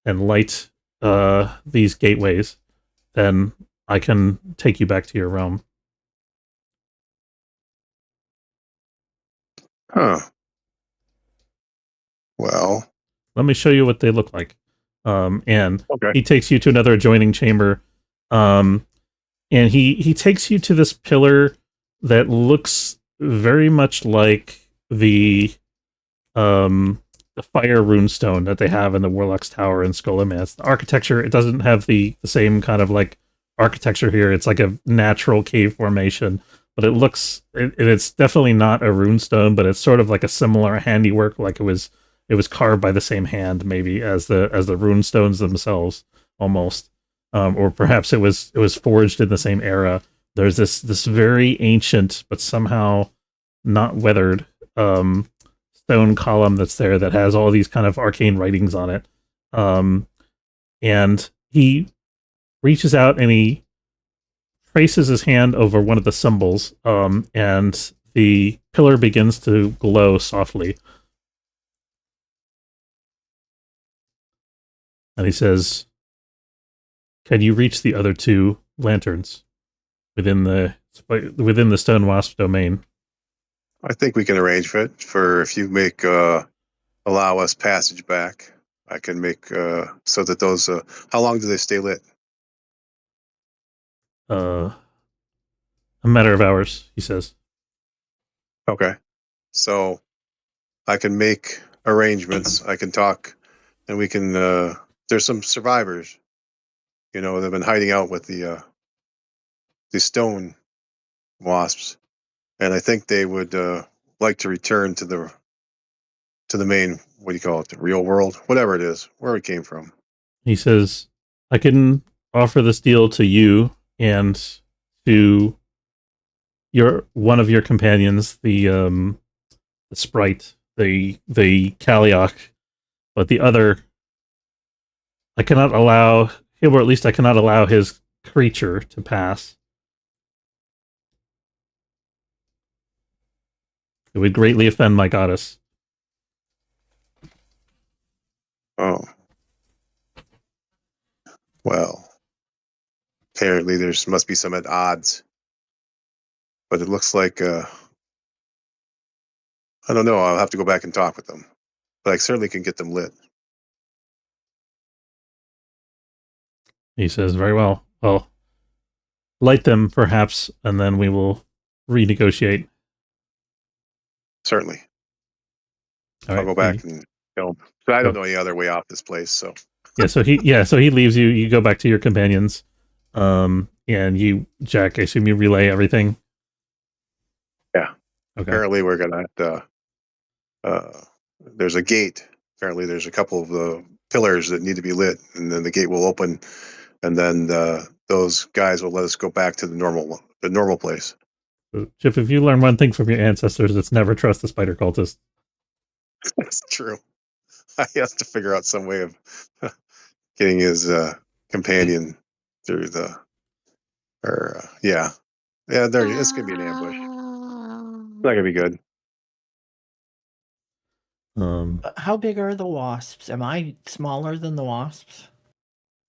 and light these gateways, then I can take you back to your realm. Huh. Well, Let me show you what they look like. And okay. he takes you to another adjoining chamber. And he takes you to this pillar that looks very much like the fire runestone that they have in the Warlock's Tower in Skolemans. The architecture, it doesn't have the same kind of like architecture here. It's like a natural cave formation, but it's definitely not a runestone, but it's sort of like a similar handiwork, like it was carved by the same hand maybe as the runestones themselves almost. Or perhaps it was forged in the same era. There's this very ancient but somehow not weathered stone column that's there that has all these kind of arcane writings on it. And he reaches out and he traces his hand over one of the symbols, and the pillar begins to glow softly. And he says, can you reach the other 2 lanterns within the stone wasp domain? I think we can arrange for it. For if you make allow us passage back, I can make so that those. How long do they stay lit? A matter of hours, he says. Okay, so I can make arrangements. I can talk, and we can. There's some survivors. They've been hiding out with the stone wasps, and I think they would like to return to the main. What do you call it? The real world, whatever it is, where we came from. He says, I can offer this deal to you and to one of your companions, the sprite, the Kaliok, but the other I cannot allow him, or at least I cannot allow his creature to pass. It would greatly offend my goddess. Oh. Well, apparently must be some at odds. But it looks like, I don't know, I'll have to go back and talk with them. But I certainly can get them lit. He says, very well. Well, light them, perhaps, and then we will renegotiate. Certainly. All I'll right, go back and but I don't know any other way off this place, so. So he leaves you. You go back to your companions, and you, Jack, I assume you relay everything. Yeah. Okay. Apparently, we're gonna have to. There's a gate. Apparently, there's a couple of pillars that need to be lit, and then the gate will open, and then those guys will let us go back to the normal place. So, Chip, if you learn one thing from your ancestors, it's never trust the spider cultist. That's true. He has to figure out some way of getting his companion through yeah. It's gonna be an ambush. It's not gonna be good. How big are the wasps? Am I smaller than the wasps?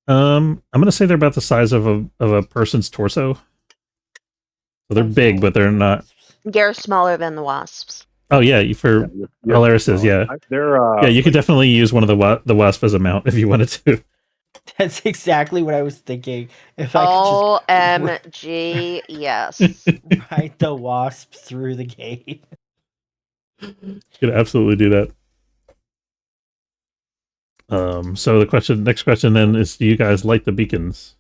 I'm gonna say they're about the size of a person's torso. So they're big, but they're not. They're smaller than the wasps. Oh yeah, for Alaris's, yeah. They're You could definitely use one of the wasp as a mount if you wanted to. That's exactly what I was thinking. If I could OMG, yes. ride the wasp through the gate. You could absolutely do that. So the next question then is, do you guys light the beacons?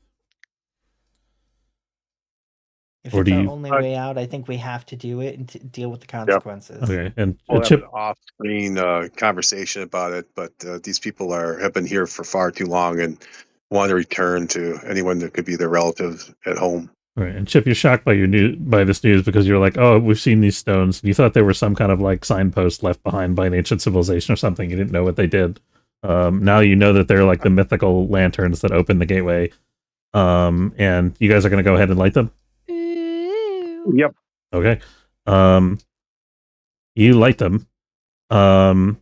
If Or it's do our you- only way out, I think we have to do it and deal with the consequences. Okay, and We'll have Chip. an off-screen conversation about it, but these people have been here for far too long and want to return to anyone that could be their relatives at home. Right, and Chip, you're shocked by this news because you're like, oh, we've seen these stones. You thought they were some kind of like signpost left behind by an ancient civilization or something. You didn't know what they did. Now you know that they're like the mythical lanterns that open the gateway. And you guys are going to go ahead and light them. Ooh. Yep. Okay. You light them. And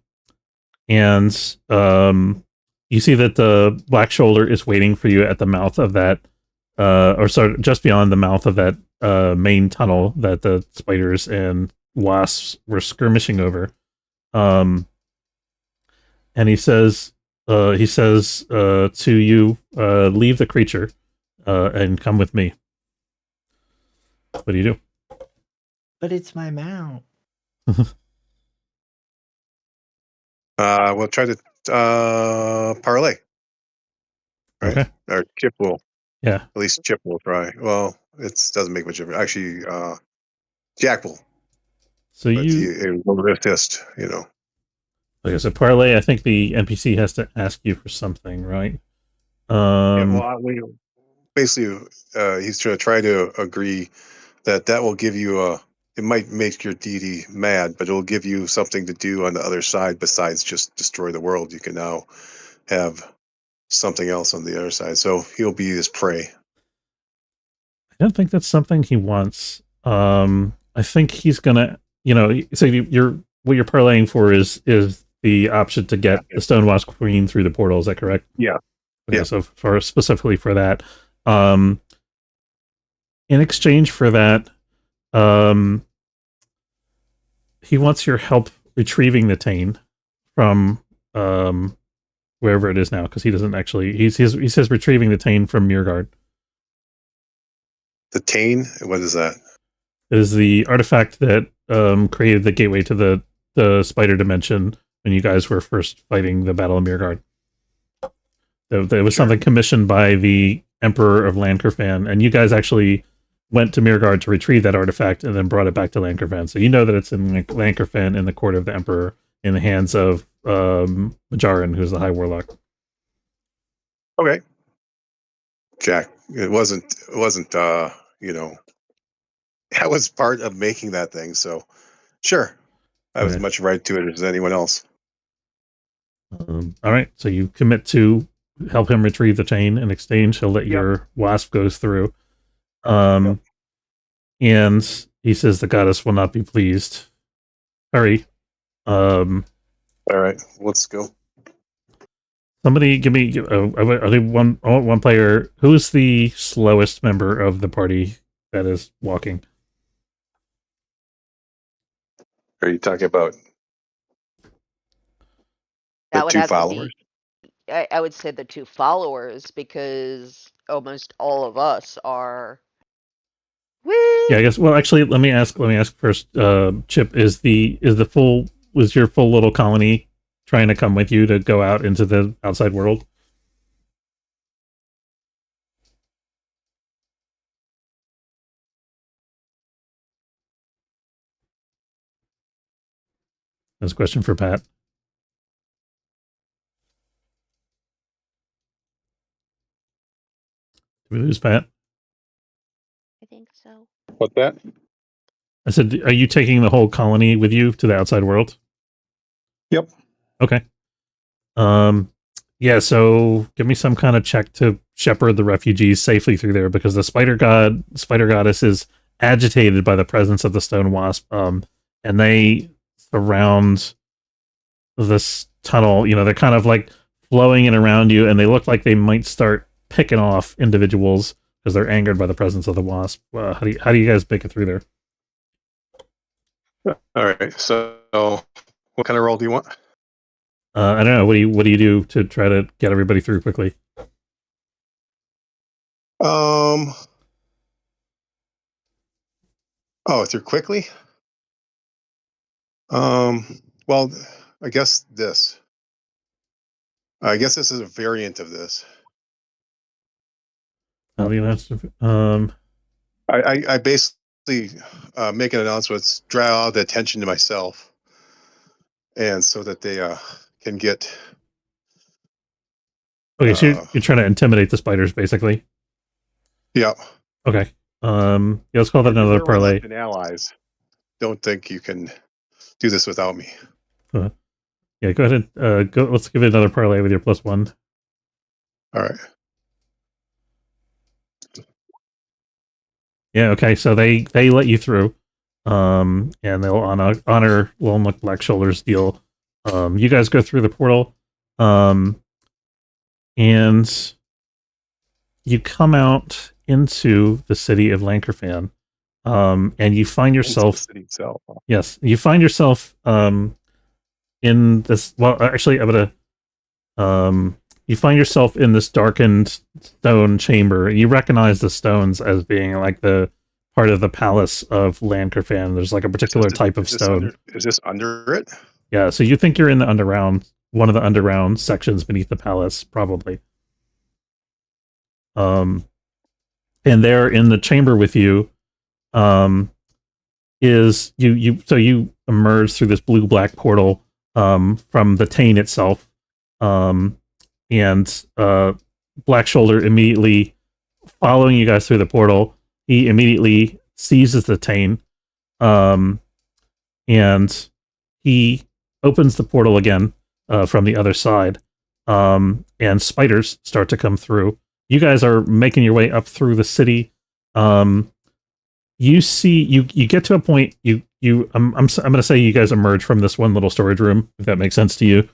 you see that the Black Shoulder is waiting for you at the mouth of that, or sorry, just beyond the mouth of that main tunnel that the spiders and wasps were skirmishing over. And he says to you, leave the creature and come with me. What do you do? But it's my mount. We'll try to parlay. Right? Okay. Or Chip will. Yeah. At least Chip will try. Well, it doesn't make much difference. Actually, Jack will. So But you, he will resist, like I said, parlay. I think the NPC has to ask you for something, right? Yeah, well, basically, he's going to try to agree that will give you it might make your deity mad, but it'll give you something to do on the other side besides just destroy the world. You can now have something else on the other side. So he'll be his prey. I don't think that's something he wants. I think he's gonna, so what you're parlaying for is the option to get the Stonewasp Queen through the portal. Is that correct? Yeah. Okay, Yeah. so specifically for that, in exchange for that, he wants your help retrieving the Tane from wherever it is now, because he doesn't actually. He says retrieving the Tane from Myrkridia. The Tane, what is that? It is the artifact that created the gateway to the spider dimension when you guys were first fighting the Battle of Myrkridia. There was something commissioned by the Emperor of Lankerfan, and you guys actually went to Myrkridia to retrieve that artifact and then brought it back to Lankerfan. So you know that it's in Lankerfan in the court of the Emperor in the hands of Majarin, who's the High Warlock. Okay. Jack, it wasn't I was part of making that thing, so sure. I have as Okay. much right to it as anyone else. All right, so you commit to help him retrieve the chain. In exchange, he'll let your wasp go through. And he says the goddess will not be pleased. Hurry. All right, let's go. Somebody give me. Are they one player? Who's the slowest member of the party that is walking? Are you talking about That the would two have followers? to be. I would say the two followers because almost all of us are. Woo! Yeah, I guess. Well, actually, let me ask first. Chip, was your full little colony trying to come with you to go out into the outside world? That's a question for Pat. Did we lose Pat? I think so. What's that? I said, are you taking the whole colony with you to the outside world? Yep. Okay. Yeah, so give me some kind of check to shepherd the refugees safely through there, because the spider goddess is agitated by the presence of the stone wasp. And they surround this tunnel. They're kind of like flowing in around you, and they look like they might start picking off individuals because they're angered by the presence of the wasp. How do you guys make it through there? All right. So, what kind of roll do you want? I don't know. What do you do to try to get everybody through quickly? Oh, through quickly. Well, I guess this. I guess this is a variant of this. How do you I basically make an announcement, draw the attention to myself, and so that they can get. Okay, so you're trying to intimidate the spiders, basically. Yeah. Okay. Yeah, let's call that another They're parlay. reluctant allies. Don't think you can do this without me. Yeah, go ahead and go. Let's give it another parlay with your +1. All right. Yeah. Okay. So they let you through, and they'll honor Lone Look Black Shoulders deal. You guys go through the portal, and you come out into the city of Lankerfan, and you find yourself. Into the city itself. Yes, you find yourself in this. Well, actually, I'm gonna. You find yourself in this darkened stone chamber. You recognize the stones as being like the part of the palace of Lankerfan. There's like a particular type of stone. Is this under it? Yeah, so you think you're in the underground, one of the underground sections beneath the palace, probably. And there in the chamber with you, is you emerge through this blue-black portal from the Tane itself. And Black Shoulder immediately following you guys through the portal, he immediately seizes the Tane, and he opens the portal again from the other side, and spiders start to come through. You guys are making your way up through the city. You see, you get to a point. I'm going to say you guys emerge from this one little storage room, if that makes sense to you.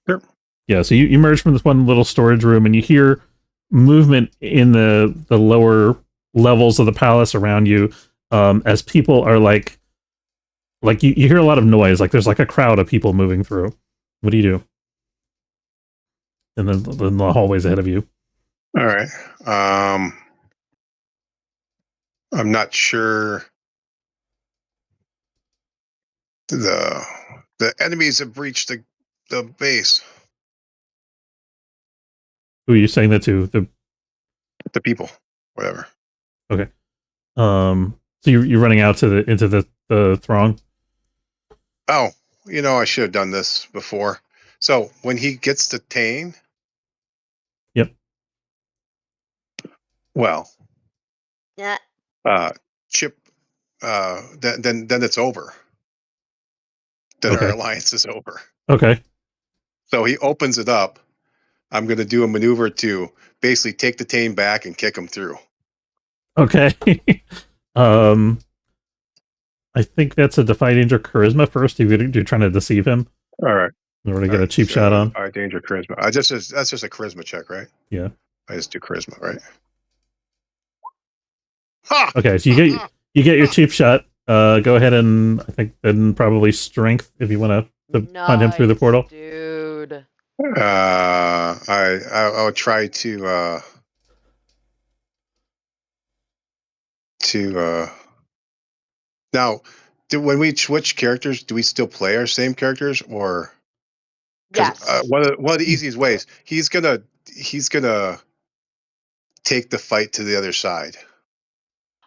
Sure. Yeah, so you emerge from this one little storage room, and you hear movement in the lower levels of the palace around you, as people are like you hear a lot of noise, like there's like a crowd of people moving through. What do you do? And then the hallways ahead of you. All right. I'm not sure. The enemies have breached the base. Who are you saying that to? The people, whatever. Okay. So you're running out to into the throng. Oh, I should have done this before. So when he gets to Tane, Yep. well, Yeah. Chip, then it's over. Then Okay. our alliance is over. Okay. So he opens it up. I'm going to do a maneuver to basically take the Tane back and kick him through. Okay. I think that's a Defy Danger Charisma first. You're trying to deceive him. All right. In order to get a cheap shot on. All right, danger charisma. That's just a charisma check, right? Yeah. I just do charisma, right? Ha! Okay, so you get your cheap shot. Go ahead and I think then probably strength if you want to hunt him through the portal. Dude. I'll try to now. When we switch characters, do we still play our same characters, or? Because Yes. one of the easiest ways, he's gonna take the fight to the other side,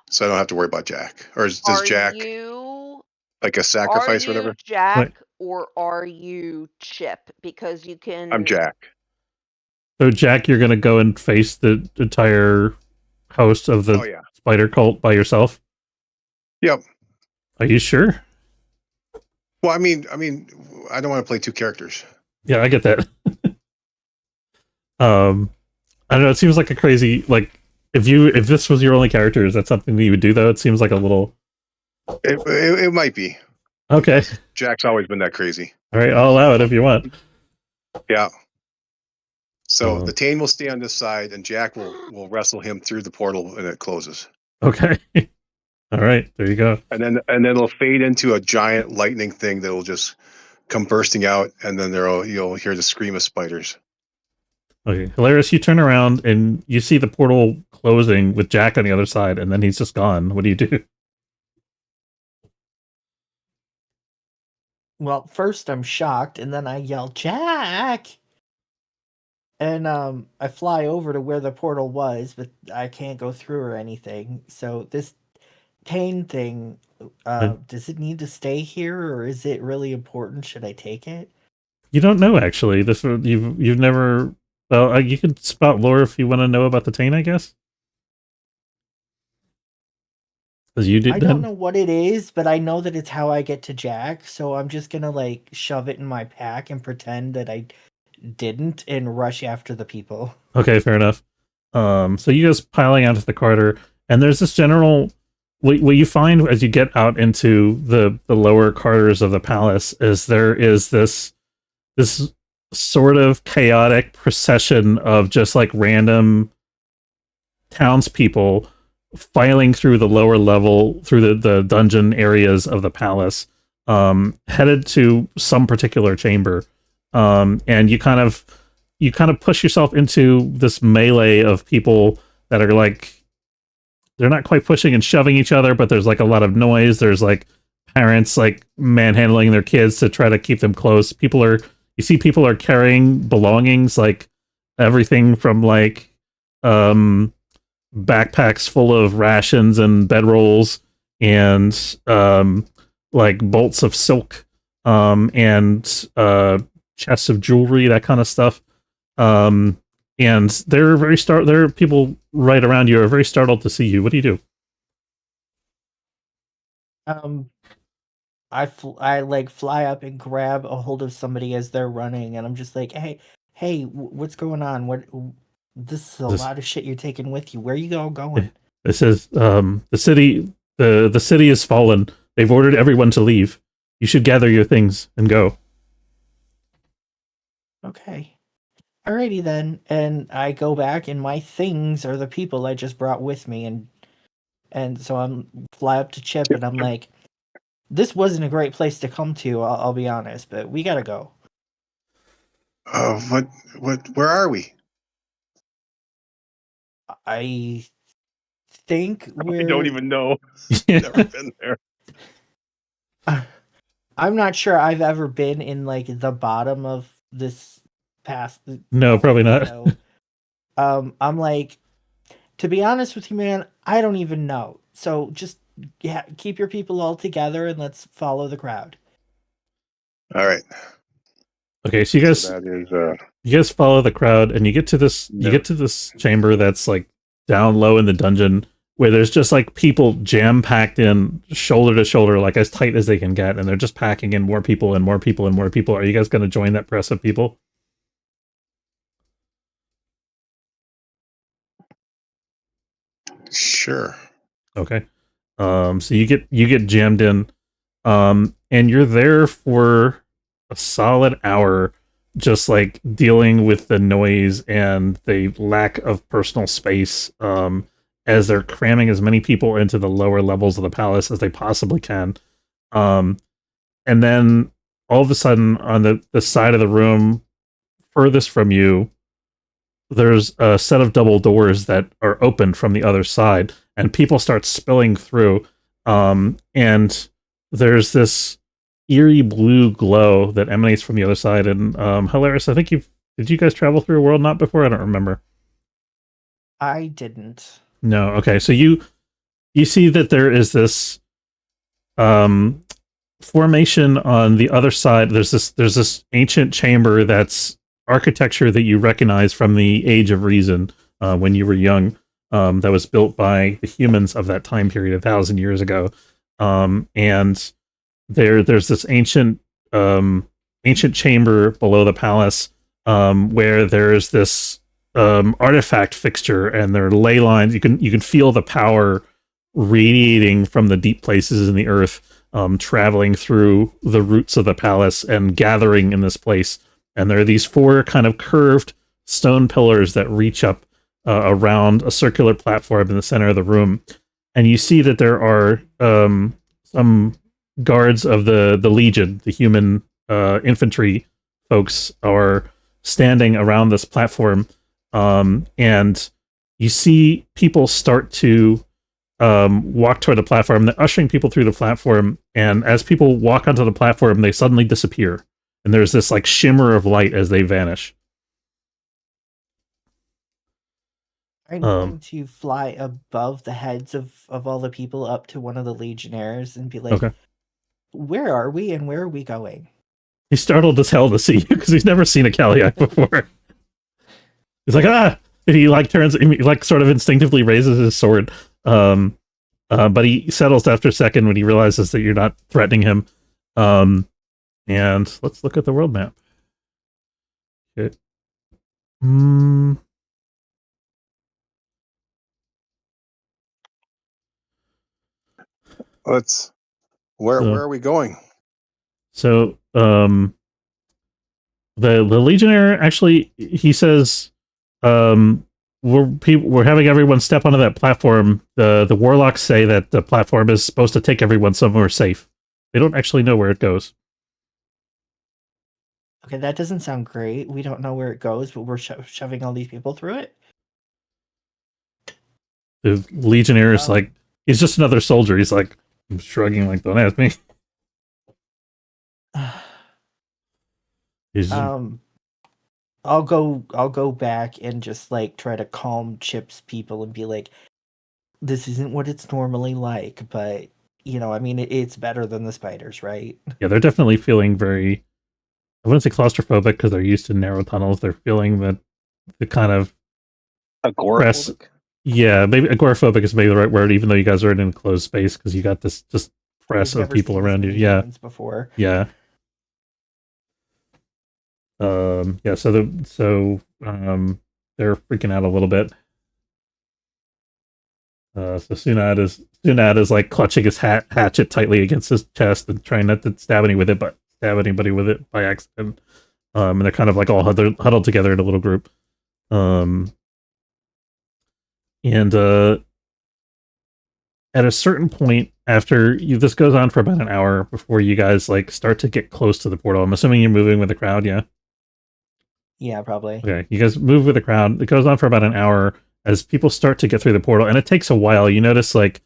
so I don't have to worry about Jack. Or does Jack like a sacrifice, are you whatever? Jack Right. or are you Chip? Because you can. I'm Jack. So Jack, you're gonna go and face the entire host of the spider cult by yourself? Yep. Are you sure? Well, I mean, I don't want to play two characters. Yeah, I get that. I don't know. It seems like a crazy if this was your only character, is that something that you would do though? It seems like a little. It might be. Okay. Jack's always been that crazy. All right, I'll allow it if you want. Yeah. So the Tane will stay on this side, and Jack will wrestle him through the portal, and it closes. Okay. All right, there you go. And then it'll fade into a giant lightning thing that will just come bursting out, and then you'll hear the scream of spiders. Okay, Hilarious, you turn around and you see the portal closing with Jack on the other side, and then he's just gone. What do you do? Well, first I'm shocked, and then I yell, Jack! And I fly over to where the portal was, but I can't go through or anything. So this Tane thing, Uh, does it need to stay here, or is it really important? Should I take it? You don't know actually. You've never. Well, you can spout lore if you want to know about the Tane, I guess. Because you did. I Then. don't know what it is, but I know that it's how I get to Jack. So I'm just gonna like shove it in my pack and pretend that I didn't and rush after the people. Okay, fair enough. So you guys piling out of the corridor, and there's this general. What you find as you get out into the lower corridors of the palace is there is this sort of chaotic procession of just like random townspeople filing through the lower level through the dungeon areas of the palace, headed to some particular chamber, and you kind of push yourself into this melee of people that are like they're not quite pushing and shoving each other, but there's like a lot of noise. There's like parents like manhandling their kids to try to keep them close. You see people are carrying belongings, like everything from like backpacks full of rations and bedrolls and like bolts of silk and chests of jewelry, that kind of stuff. And there are people right around you are very startled to see you. What do you do? I like fly up and grab a hold of somebody as they're running, and I'm just like, hey, what's going on? This is a lot of shit you're taking with you. Where you all going? This is the city. The city has fallen. They've ordered everyone to leave. You should gather your things and go. Okay. Alrighty then. And I go back, and my things are the people I just brought with me, and so I'm fly up to Chip, and I'm like, this wasn't a great place to come to. I'll be honest, but we gotta go. Where are we? I think I don't even know. Never been there. I'm not sure I've ever been in like the bottom of this past. No, probably not. I'm like, to be honest with you, man, I don't even know. So just keep your people all together and let's follow the crowd. All right. Okay, so you guys follow the crowd, and you get to this chamber that's like down low in the dungeon, where there's just like people jam packed in shoulder to shoulder, like as tight as they can get, and they're just packing in more people and more people and more people. Are you guys going to join that press of people? Sure. Okay. So you get jammed in, and you're there for a solid hour, just like dealing with the noise and the lack of personal space, as they're cramming as many people into the lower levels of the palace as they possibly can. And then all of a sudden, on the side of the room furthest from you, there's a set of double doors that are opened from the other side, and people start spilling through. And there's this eerie blue glow that emanates from the other side. And Hilarious, I think did you guys travel through a world knot before? I don't remember. I didn't. No. Okay. So you see that there is this formation on the other side. There's this ancient chamber that's architecture that you recognize from the Age of Reason, when you were young, that was built by the humans of that time period 1,000 years ago. And there's this ancient chamber below the palace, where there's this artifact fixture, and there are ley lines. You can feel the power radiating from the deep places in the earth, traveling through the roots of the palace and gathering in this place. And there are these 4 kind of curved stone pillars that reach up around a circular platform in the center of the room. And you see that there are some guards of the Legion, the human infantry folks, are standing around this platform. And you see people start to walk toward the platform. They're ushering people through the platform. And as people walk onto the platform, they suddenly disappear. And there's this like shimmer of light as they vanish. I'm going to fly above the heads of all the people up to one of the legionnaires and be like, Okay. where are we and where are we going? He's startled as hell to see you because he's never seen a Kaliak before. He's like, ah! And he like turns, he like sort of instinctively raises his sword. But he settles after a second when he realizes that you're not threatening him. And let's look at the world map. Okay. Where are we going? So, the Legionnaire actually, he says, we're having everyone step onto that platform. The warlocks say that the platform is supposed to take everyone somewhere safe. They don't actually know where it goes. Okay, that doesn't sound great. We don't know where it goes, but we're shoving all these people through it. The Legionnaire is like, he's just another soldier. He's like, I'm shrugging, like, don't ask me. I'll go back and just like try to calm Chip's people and be like, this isn't what it's normally like, but you know, I mean, it's better than the spiders, right? Yeah, they're definitely feeling very, I wouldn't say claustrophobic because they're used to narrow tunnels. They're feeling the kind of agoraphobic. Yeah, maybe agoraphobic is maybe the right word, even though you guys are in an enclosed space because you got this just press of people around you. Yeah, before. Yeah. Yeah. So they're freaking out a little bit. So Sunad is like clutching his hatchet tightly against his chest and trying not to stab anybody with it by accident. And they're kind of like all huddled together in a little group. And at a certain point after this goes on for about an hour before you guys like start to get close to the portal. I'm assuming you're moving with the crowd, yeah? Yeah, probably. Okay, you guys move with the crowd. It goes on for about an hour as people start to get through the portal, and it takes a while. You notice, like,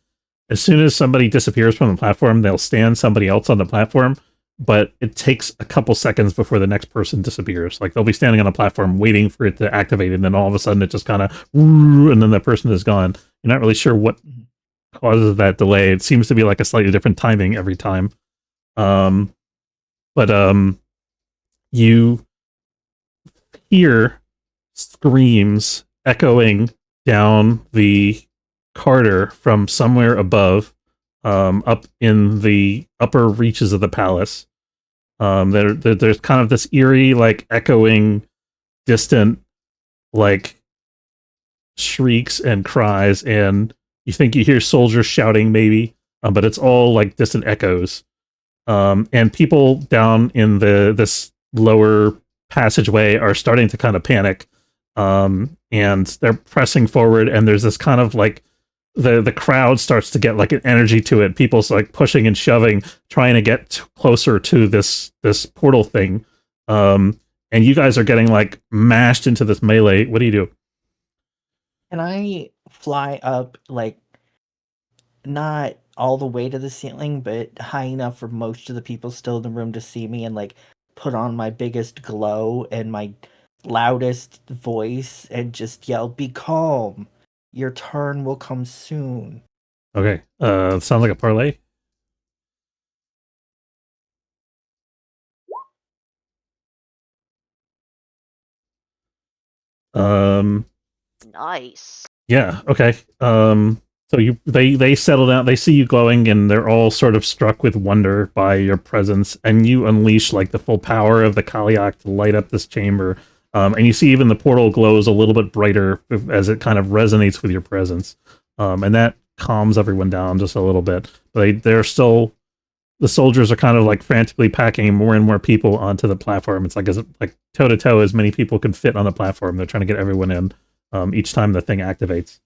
as soon as somebody disappears from the platform, they'll stand somebody else on the platform, but it takes a couple seconds before the next person disappears. Like, they'll be standing on a platform waiting for it to activate, and then all of a sudden it just kind of, and then the person is gone. You're not really sure what causes that delay. It seems to be like a slightly different timing every time. You hear screams echoing down the corridor from somewhere above, up in the upper reaches of the palace. There's kind of this eerie, like, echoing, distant, like, shrieks and cries, and you think you hear soldiers shouting, maybe, but it's all like distant echoes. And people down in this lower passageway are starting to kind of panic, and they're pressing forward, and there's this kind of like the crowd starts to get like an energy to it. People's like pushing and shoving, trying to get closer to this portal thing, and you guys are getting like mashed into this melee. What do you do? Can I fly up, like, not all the way to the ceiling, but high enough for most of the people still in the room to see me, and like put on my biggest glow and my loudest voice and just yell, "Be calm! Your turn will come soon." Okay, sounds like a parlay. Nice. Yeah, okay. So they settle down, they see you glowing, and they're all sort of struck with wonder by your presence, and you unleash like the full power of the Kaliak to light up this chamber. And you see even the portal glows a little bit brighter as it kind of resonates with your presence. And that calms everyone down just a little bit. But they're still, the soldiers are kind of like frantically packing more and more people onto the platform. It's like toe to toe as many people can fit on the platform. They're trying to get everyone in each time the thing activates.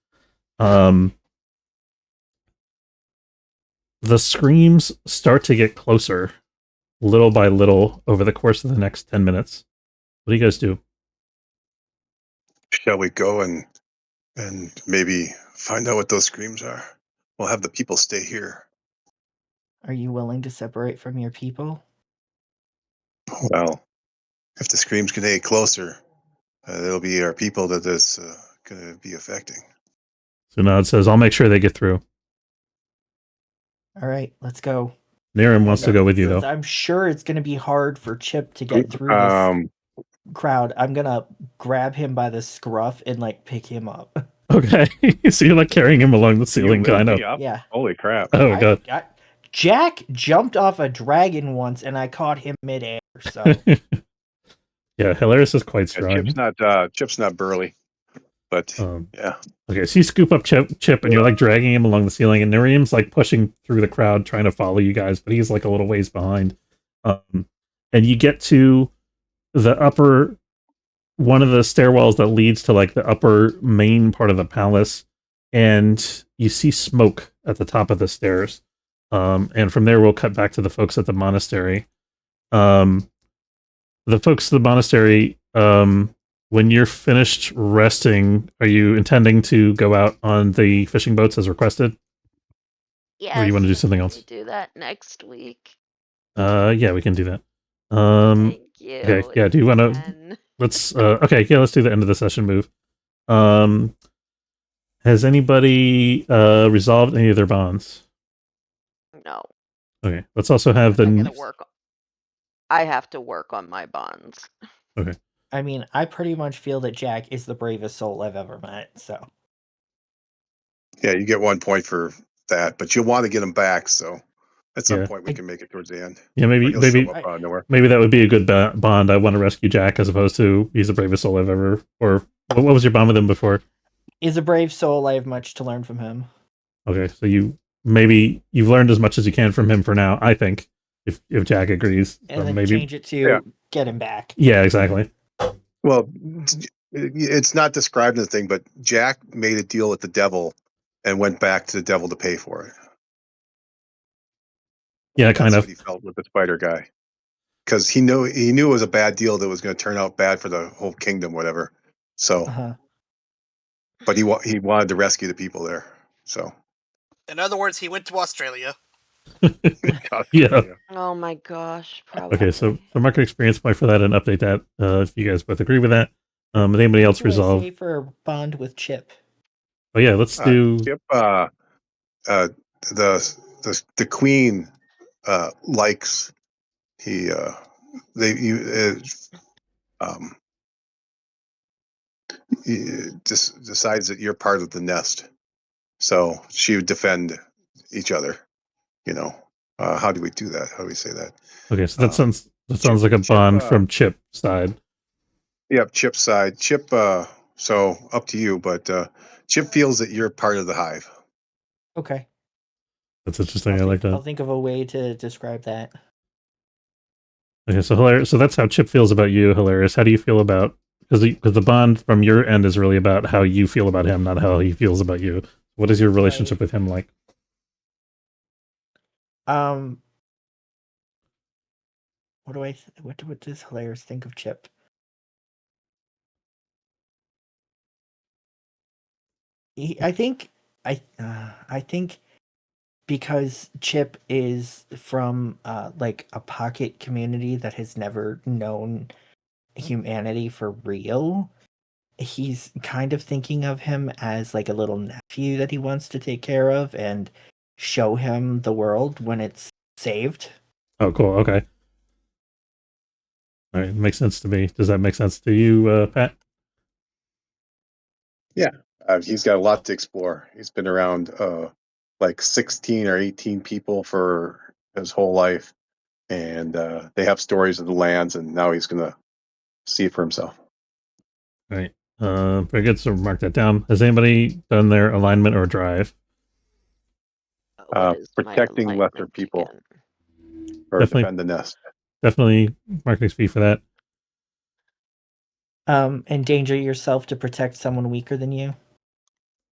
The screams start to get closer little by little over the course of the next 10 minutes. What do you guys do? Shall we go and maybe find out what those screams are? We'll have the people stay here. Are you willing to separate from your people? Well, if the screams get any closer, it'll be our people that is going to be affecting. So Nod says, I'll make sure they get through. All right, let's go. Nirim wants to go with you, Since though. I'm sure it's going to be hard for Chip to get through this Um, crowd, I'm going to grab him by the scruff and like pick him up. Okay. So you're like carrying him along the ceiling, You lift kind of. me up? Yeah. Holy crap. Oh, God. Jack jumped off a dragon once and I caught him midair. So Yeah, Hilarious is quite yeah, strong. Chip's not burly, but yeah. Okay, so you scoop up Chip and you're like dragging him along the ceiling, and Nirim's like pushing through the crowd trying to follow you guys, but he's like a little ways behind. And you get to the upper one of the stairwells that leads to like the upper main part of the palace, and you see smoke at the top of the stairs. And from there we'll cut back to the folks at the monastery. The folks at the monastery, when you're finished resting, are you intending to go out on the fishing boats as requested? Yeah. Or you want to do something else? Do that next week. Yeah, we can do that. Thank you. Okay, yeah, do you want to... Let's okay, yeah, let's do the end of the session move. Has anybody resolved any of their bonds? No. Okay, let's also have I'm gonna work. I have to work on my bonds. Okay. I mean, I pretty much feel that Jack is the bravest soul I've ever met. So Yeah, you get 1 point for that, but you'll want to get him back. So at some point we can make it towards the end. Yeah, Or he'll show up out of nowhere. Maybe that would be a good bond. I want to rescue Jack as opposed to he's the bravest soul I've ever. Or what was your bond with him before? He's a brave soul. I have much to learn from him. Okay, so you've learned as much as you can from him for now. I think if Jack agrees, And then maybe change it to get him back. Yeah, exactly. Well, it's not described in the thing, but Jack made a deal with the devil and went back to the devil to pay for it. Yeah, That's what he felt with the spider guy, because he knew it was a bad deal that was going to turn out bad for the whole kingdom, whatever. So, but he wanted to rescue the people there. So, In other words, he went to Australia. Yeah. Oh my gosh. Probably. Okay, so the market experience point for that and update that if you guys both agree with that. Did anybody else resolve? Say for a bond with Chip. Oh yeah, let's do. Chip. The queen likes just decides that you're part of the nest, so she would defend each other. You know, how do we do that? How do we say that? Okay, so that sounds like a bond from Chip's side. Yep, Chip's side. Chip. So up to you, but Chip feels that you're part of the hive. Okay. That's interesting. I like that. I'll think of a way to describe that. Okay, so hilarious. So that's how Chip feels about you. Hilarious. How do you feel about because the bond from your end is really about how you feel about him, not how he feels about you. What is your relationship with him like? What does Hilarious think of Chip? I think because Chip is from like a pocket community that has never known humanity for real, he's kind of thinking of him as like a little nephew that he wants to take care of and show him the world when it's saved. Oh, cool. Okay. All right, makes sense to me. Does that make sense to you, Pat? Yeah, he's got a lot to explore. He's been around like 16 or 18 people for his whole life, and they have stories of the lands, and now he's going to see it for himself. All right. Very good. So mark that down. Has anybody done their alignment or drive? Protecting lesser people or Definitely, defend the nest. Definitely mark XP for that. Endanger yourself to protect someone weaker than you.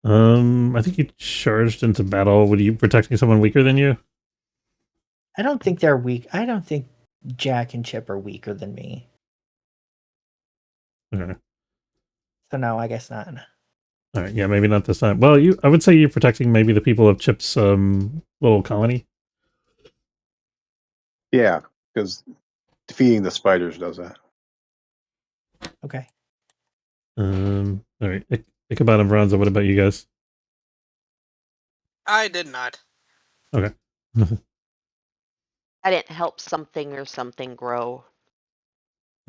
I think you charged into battle. Were you protecting someone weaker than you? I don't think they're weak. I don't think Jack and Chip are weaker than me. Okay. So no, I guess not. All right, yeah, maybe not this time. Well, I would say you're protecting maybe the people of Chip's little colony. Yeah, because defeating the spiders does that. Okay. All right. Ichabod and Bronza, what about you guys? I did not. Okay. I didn't help something or something grow.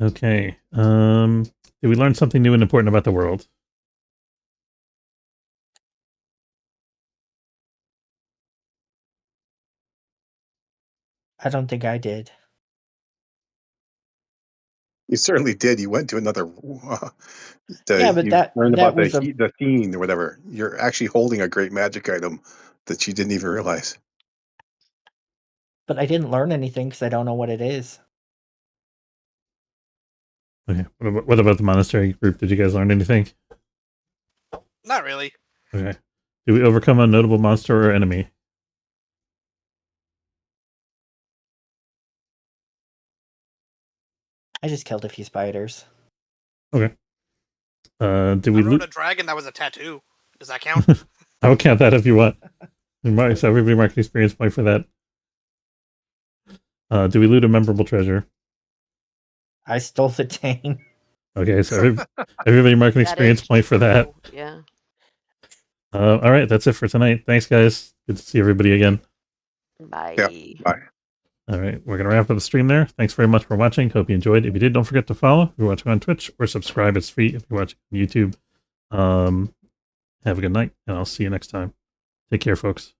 Okay. Did we learn something new and important about the world? I don't think I did. You certainly did. You went to another. Yeah, but You that learned that about was a the fiend or whatever. You're actually holding a great magic item that you didn't even realize. but I didn't learn anything because I don't know what it is. Okay. What about the monastery group? Did you guys learn anything? Not really. Okay. Did we overcome a notable monster or enemy? I just killed a few spiders. Okay. Did I we rode loot? a dragon that was a tattoo. Does that count? I will count that if you want. So everybody mark an experience point for that. Do we loot a memorable treasure? I stole the chain. Okay, so everybody mark an That experience is point for that. true, yeah. All right, that's it for tonight. Thanks, guys. Good to see everybody again. Bye. Bye. All right, we're going to wrap up the stream there. Thanks very much for watching. Hope you enjoyed. If you did, don't forget to follow if you're watching on Twitch, or subscribe. It's free if you're watching on YouTube. Have a good night, and I'll see you next time. Take care, folks.